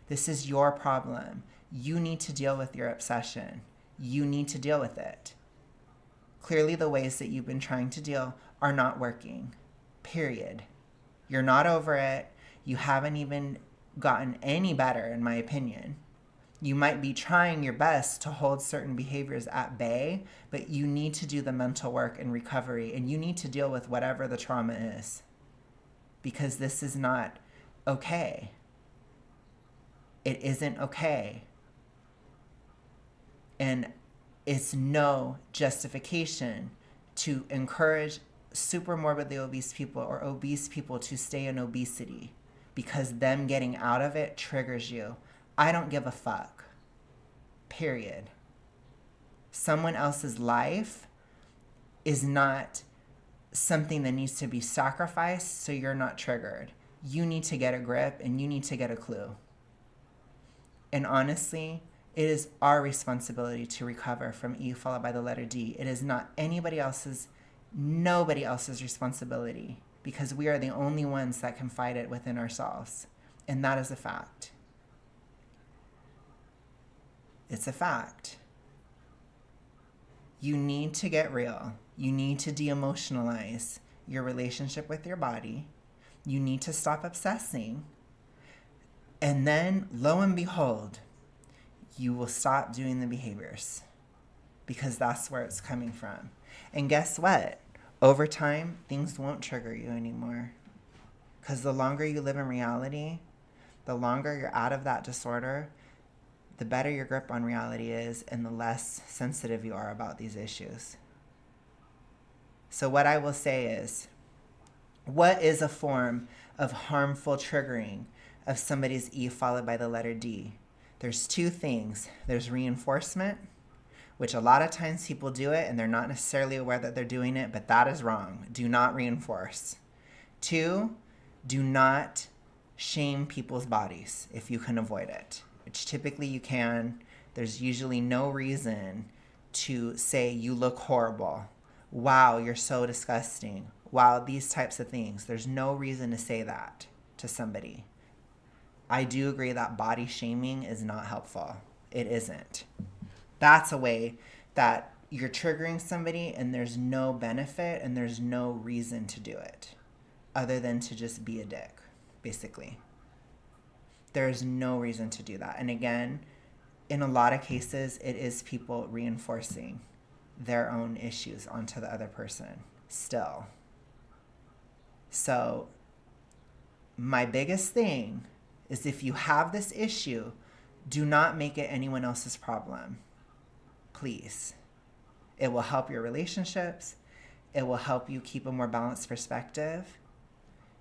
This is your problem. You need to deal with your obsession. You need to deal with it. Clearly the ways that you've been trying to deal are not working. Period. You're not over it. You haven't even gotten any better, in my opinion. You might be trying your best to hold certain behaviors at bay, but you need to do the mental work and recovery, and you need to deal with whatever the trauma is, because this is not okay. It isn't okay. And it's no justification to encourage super morbidly obese people or obese people to stay in obesity, because them getting out of it triggers you. I don't give a fuck. Period. Someone else's life is not something that needs to be sacrificed so you're not triggered. You need to get a grip and you need to get a clue. And honestly, it is our responsibility to recover from E followed by the letter D. It is not nobody else's responsibility, because we are the only ones that can fight it within ourselves. And that is a fact. It's a fact. You need to get real. You need to de-emotionalize your relationship with your body. You need to stop obsessing. And then, lo and behold, you will stop doing the behaviors, because that's where it's coming from. And guess what? Over time, things won't trigger you anymore. Because the longer you live in reality, the longer you're out of that disorder, the better your grip on reality is and the less sensitive you are about these issues. So what I will say is, what is a form of harmful triggering of somebody's E followed by the letter D? There's two things. There's reinforcement, which a lot of times people do it and they're not necessarily aware that they're doing it, but that is wrong. Do not reinforce. 2, do not shame people's bodies if you can avoid it, which typically you can. There's usually no reason to say you look horrible. Wow, you're so disgusting. Wow, these types of things. There's no reason to say that to somebody. I do agree that body shaming is not helpful. It isn't. That's a way that you're triggering somebody and there's no benefit and there's no reason to do it other than to just be a dick, basically. There's no reason to do that. And again, in a lot of cases, it is people reinforcing their own issues onto the other person still. So my biggest thing is, if you have this issue, do not make it anyone else's problem. Please. It will help your relationships. It will help you keep a more balanced perspective.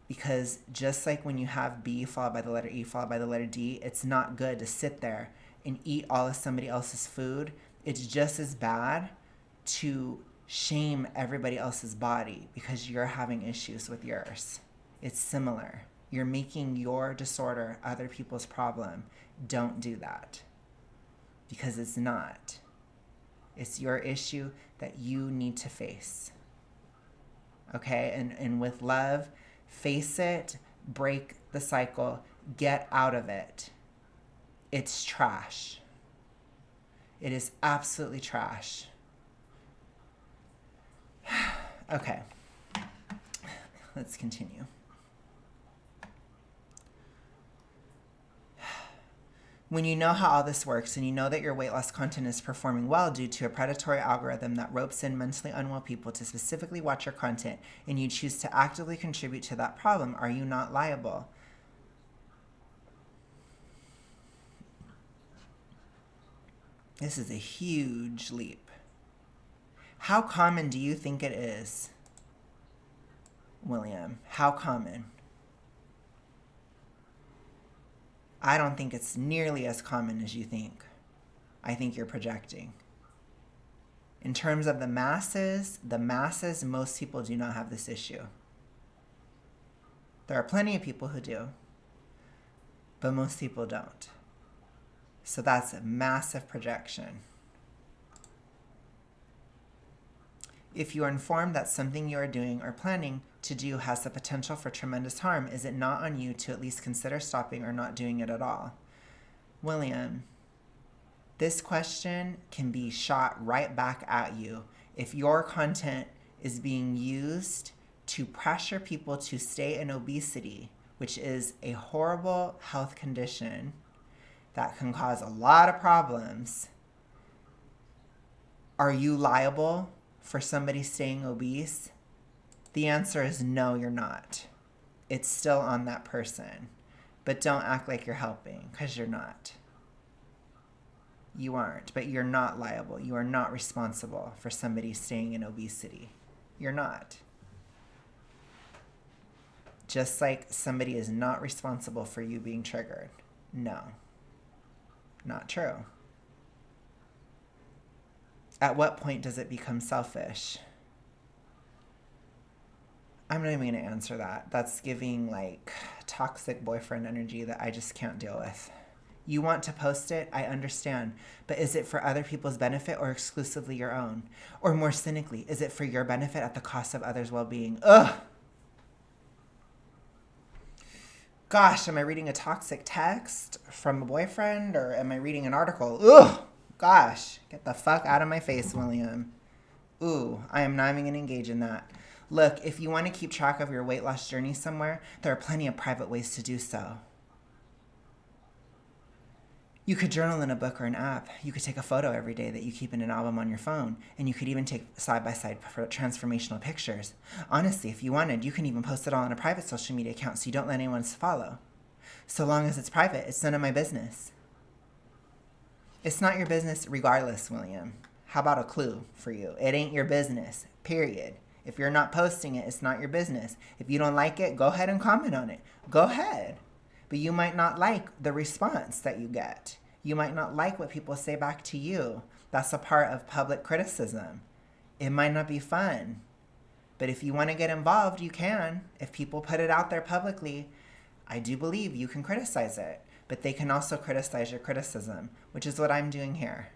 Because just like when you have B followed by the letter E followed by the letter D, it's not good to sit there and eat all of somebody else's food. It's just as bad to shame everybody else's body because you're having issues with yours. It's similar. You're making your disorder other people's problem. Don't do that. Because it's not. It's your issue that you need to face. Okay? And with love, face it, break the cycle, get out of it. It's trash. It is absolutely trash. Okay. Let's continue. When you know how all this works and you know that your weight loss content is performing well due to a predatory algorithm that ropes in mentally unwell people to specifically watch your content, and you choose to actively contribute to that problem, are you not liable? This is a huge leap. How common do you think it is, William? How common? I don't think it's nearly as common as you think. I think you're projecting. In terms of the masses, most people do not have this issue. There are plenty of people who do, but most people don't. So that's a massive projection. If you are informed that something you are doing or planning to do has the potential for tremendous harm, is it not on you to at least consider stopping or not doing it at all? William, this question can be shot right back at you if your content is being used to pressure people to stay in obesity, which is a horrible health condition that can cause a lot of problems. Are you liable for somebody staying obese? The answer is no, you're not. It's still on that person. But don't act like you're helping, because you're not. You aren't, but you're not liable. You are not responsible for somebody staying in obesity. You're not. Just like somebody is not responsible for you being triggered. No. Not true. At what point does it become selfish? I'm not even going to answer that. That's giving like toxic boyfriend energy that I just can't deal with. You want to post it, I understand. But is it for other people's benefit or exclusively your own? Or more cynically, is it for your benefit at the cost of others' well-being? Ugh! Gosh, am I reading a toxic text from a boyfriend or am I reading an article? Ugh! Gosh, get the fuck out of my face, William. Ooh, I am not even going to engage in that. Look, if you want to keep track of your weight loss journey somewhere, there are plenty of private ways to do so. You could journal in a book or an app. You could take a photo every day that you keep in an album on your phone. And you could even take side-by-side transformational pictures. Honestly, if you wanted, you can even post it all on a private social media account so you don't let anyone else follow. So long as it's private, it's none of my business. It's not your business regardless, William. How about a clue for you? It ain't your business, period. If you're not posting it, it's not your business. If you don't like it, go ahead and comment on it. Go ahead. But you might not like the response that you get. You might not like what people say back to you. That's a part of public criticism. It might not be fun. But if you want to get involved, you can. If people put it out there publicly, I do believe you can criticize it. But they can also criticize your criticism, which is what I'm doing here.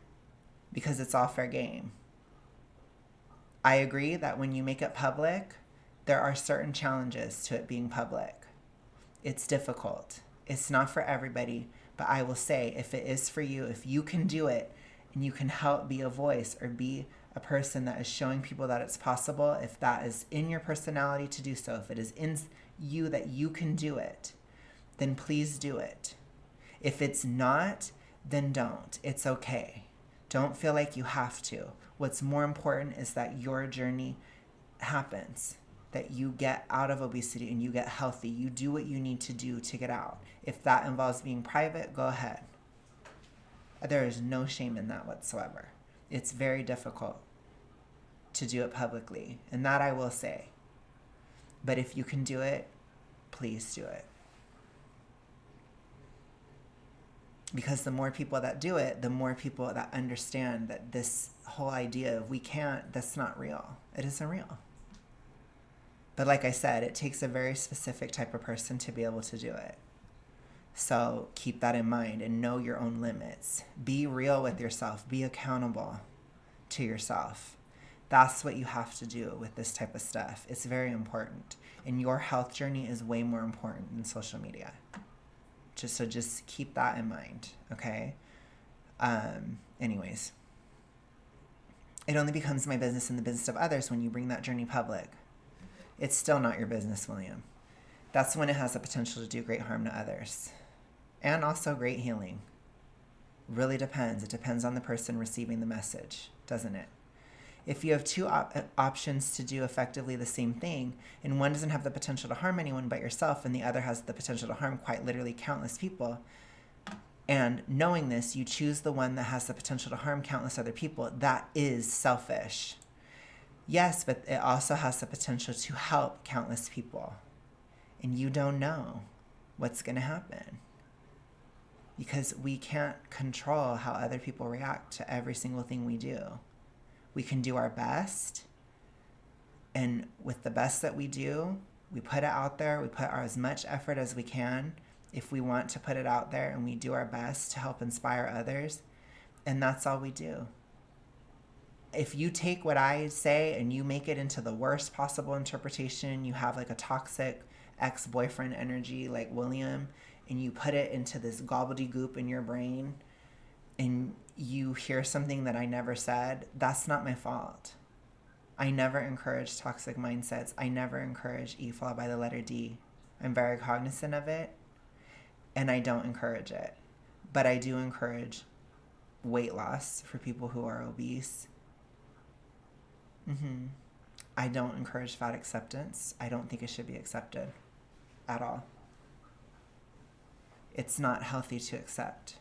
Because it's all fair game. I agree that when you make it public, there are certain challenges to it being public. It's difficult. It's not for everybody, but I will say if it is for you, if you can do it and you can help be a voice or be a person that is showing people that it's possible, if that is in your personality to do so, if it is in you that you can do it, then please do it. If it's not, then don't. It's okay. Don't feel like you have to. What's more important is that your journey happens, that you get out of obesity and you get healthy. You do what you need to do to get out. If that involves being private, go ahead. There is no shame in that whatsoever. It's very difficult to do it publicly, and that I will say. But if you can do it, please do it. Because the more people that do it, the more people that understand that this whole idea of we can't, that's not real. It isn't real. But like I said, it takes a very specific type of person to be able to do it. So keep that in mind and know your own limits. Be real with yourself. Be accountable to yourself. That's what you have to do with this type of stuff. It's very important. And your health journey is way more important than social media. Just keep that in mind, okay? Anyways. It only becomes my business and the business of others when you bring that journey public. It's still not your business, William. That's when it has the potential to do great harm to others. And also great healing. Really depends. It depends on the person receiving the message, doesn't it? If you have two options to do effectively the same thing, and one doesn't have the potential to harm anyone but yourself, and the other has the potential to harm quite literally countless people, and knowing this, you choose the one that has the potential to harm countless other people, that is selfish. Yes, but it also has the potential to help countless people. And you don't know what's going to happen. Because we can't control how other people react to every single thing we do. We can do our best. And with the best that we do, we put it out there. We put as much effort as we can if we want to put it out there. And we do our best to help inspire others. And that's all we do. If you take what I say and you make it into the worst possible interpretation, you have like a toxic ex-boyfriend energy like William, and you put it into this gobbledygook in your brain, and you hear something that I never said, that's not my fault. I never encourage toxic mindsets. I never encourage E followed by the letter D. I'm very cognizant of it, and I don't encourage it. But I do encourage weight loss for people who are obese. I don't encourage fat acceptance. I don't think it should be accepted at all. It's not healthy to accept.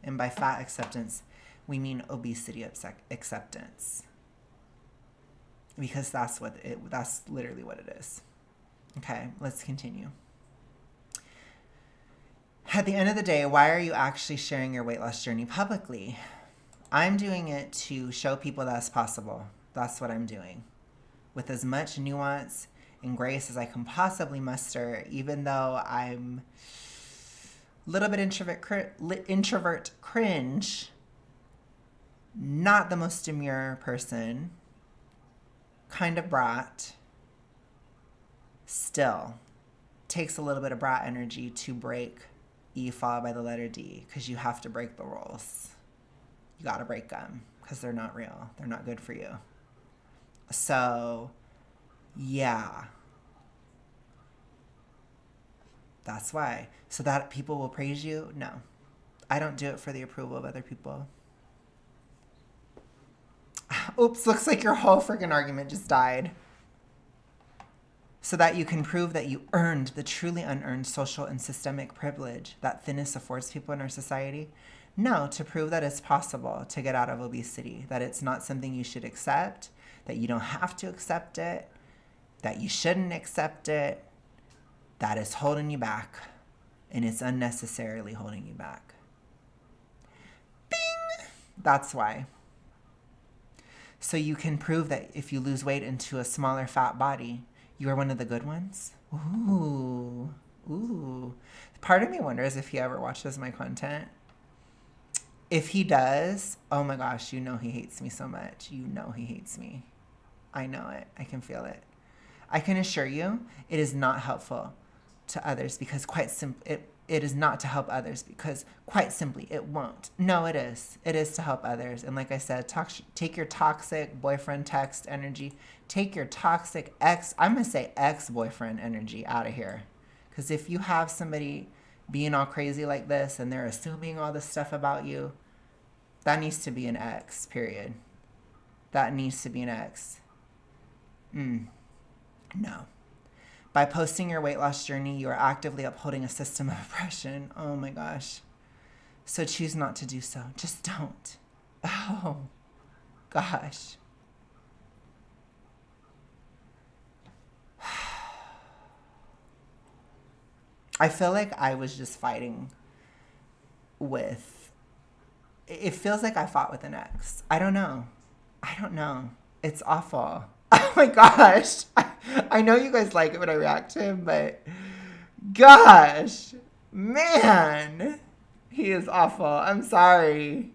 And by fat acceptance, we mean obesity acceptance. Because that's literally what it is. Okay, let's continue. At the end of the day, why are you actually sharing your weight loss journey publicly? I'm doing it to show people that's possible. That's what I'm doing. With as much nuance and grace as I can possibly muster, even though I'm a little bit introvert cringe, not the most demure person, kind of brat, still takes a little bit of brat energy to break E followed by the letter D, because you have to break the rules. You got to break them because they're not real. They're not good for you. So, yeah. That's why. So that people will praise you? No. I don't do it for the approval of other people. Oops, looks like your whole freaking argument just died. So that you can prove that you earned the truly unearned social and systemic privilege that thinness affords people in our society? No, to prove that it's possible to get out of obesity, that it's not something you should accept, that you don't have to accept it, that you shouldn't accept it, that is holding you back, and it's unnecessarily holding you back. Bing! That's why. So you can prove that if you lose weight into a smaller fat body, you are one of the good ones? Ooh. Part of me wonders if he ever watches my content. If he does, oh my gosh, you know he hates me so much. You know he hates me. I know it. I can feel it. I can assure you it is not helpful to others because it is not to help others because quite simply it won't. No, it is. It is to help others. And like I said, take your toxic boyfriend text energy. Take your toxic I'm going to say ex-boyfriend energy out of here. Because if you have somebody being all crazy like this and they're assuming all this stuff about you, that needs to be an ex, period. That needs to be an ex. No. By posting your weight loss journey, you are actively upholding a system of oppression. Oh my gosh. So choose not to do so. Just don't. Oh, gosh. I feel like I was just fighting with, it feels like I fought with an ex. I don't know. It's awful. Oh my gosh. I know you guys like it when I react to him, but gosh, man, he is awful. I'm sorry.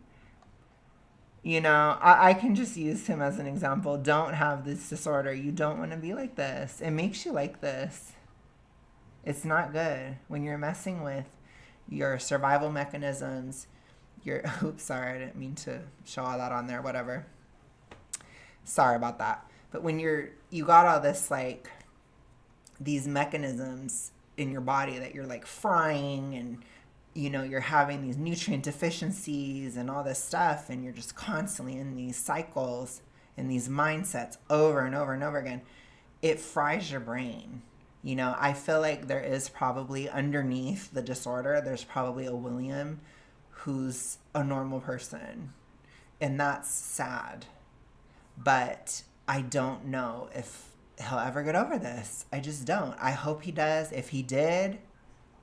You know, I can just use him as an example. Don't have this disorder. You don't want to be like this. It makes you like this. It's not good when you're messing with your survival mechanisms. Oops, sorry, I didn't mean to show all that on there, whatever. Sorry about that. But when you got all this, like, these mechanisms in your body that you're like frying, and you know, you're having these nutrient deficiencies and all this stuff, and you're just constantly in these cycles and these mindsets over and over and over again, it fries your brain. You know, I feel like there is probably underneath the disorder, there's probably a William who's a normal person, and that's sad. But I don't know if he'll ever get over this. I just don't. I hope he does. If he did,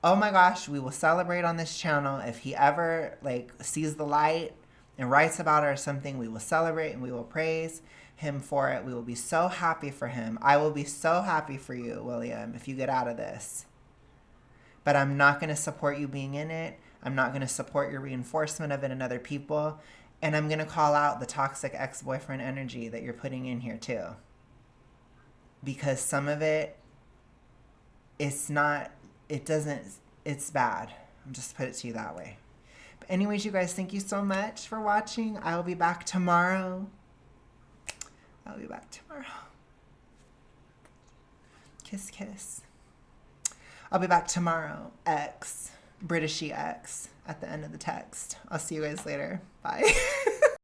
oh my gosh, we will celebrate on this channel. If he ever like sees the light and writes about it or something, we will celebrate and we will praise him for it. We will be so happy for him. I will be so happy for you, William, if you get out of this. But I'm not going to support you being in it. I'm not going to support your reinforcement of it in other people. And I'm going to call out the toxic ex-boyfriend energy that you're putting in here too. Because some of it, it's bad. I'm just put it to you that way. But anyways, you guys, thank you so much for watching. I will be back tomorrow. Kiss, kiss. I'll be back tomorrow. X. Britishy X at the end of the text. I'll see you guys later. Bye.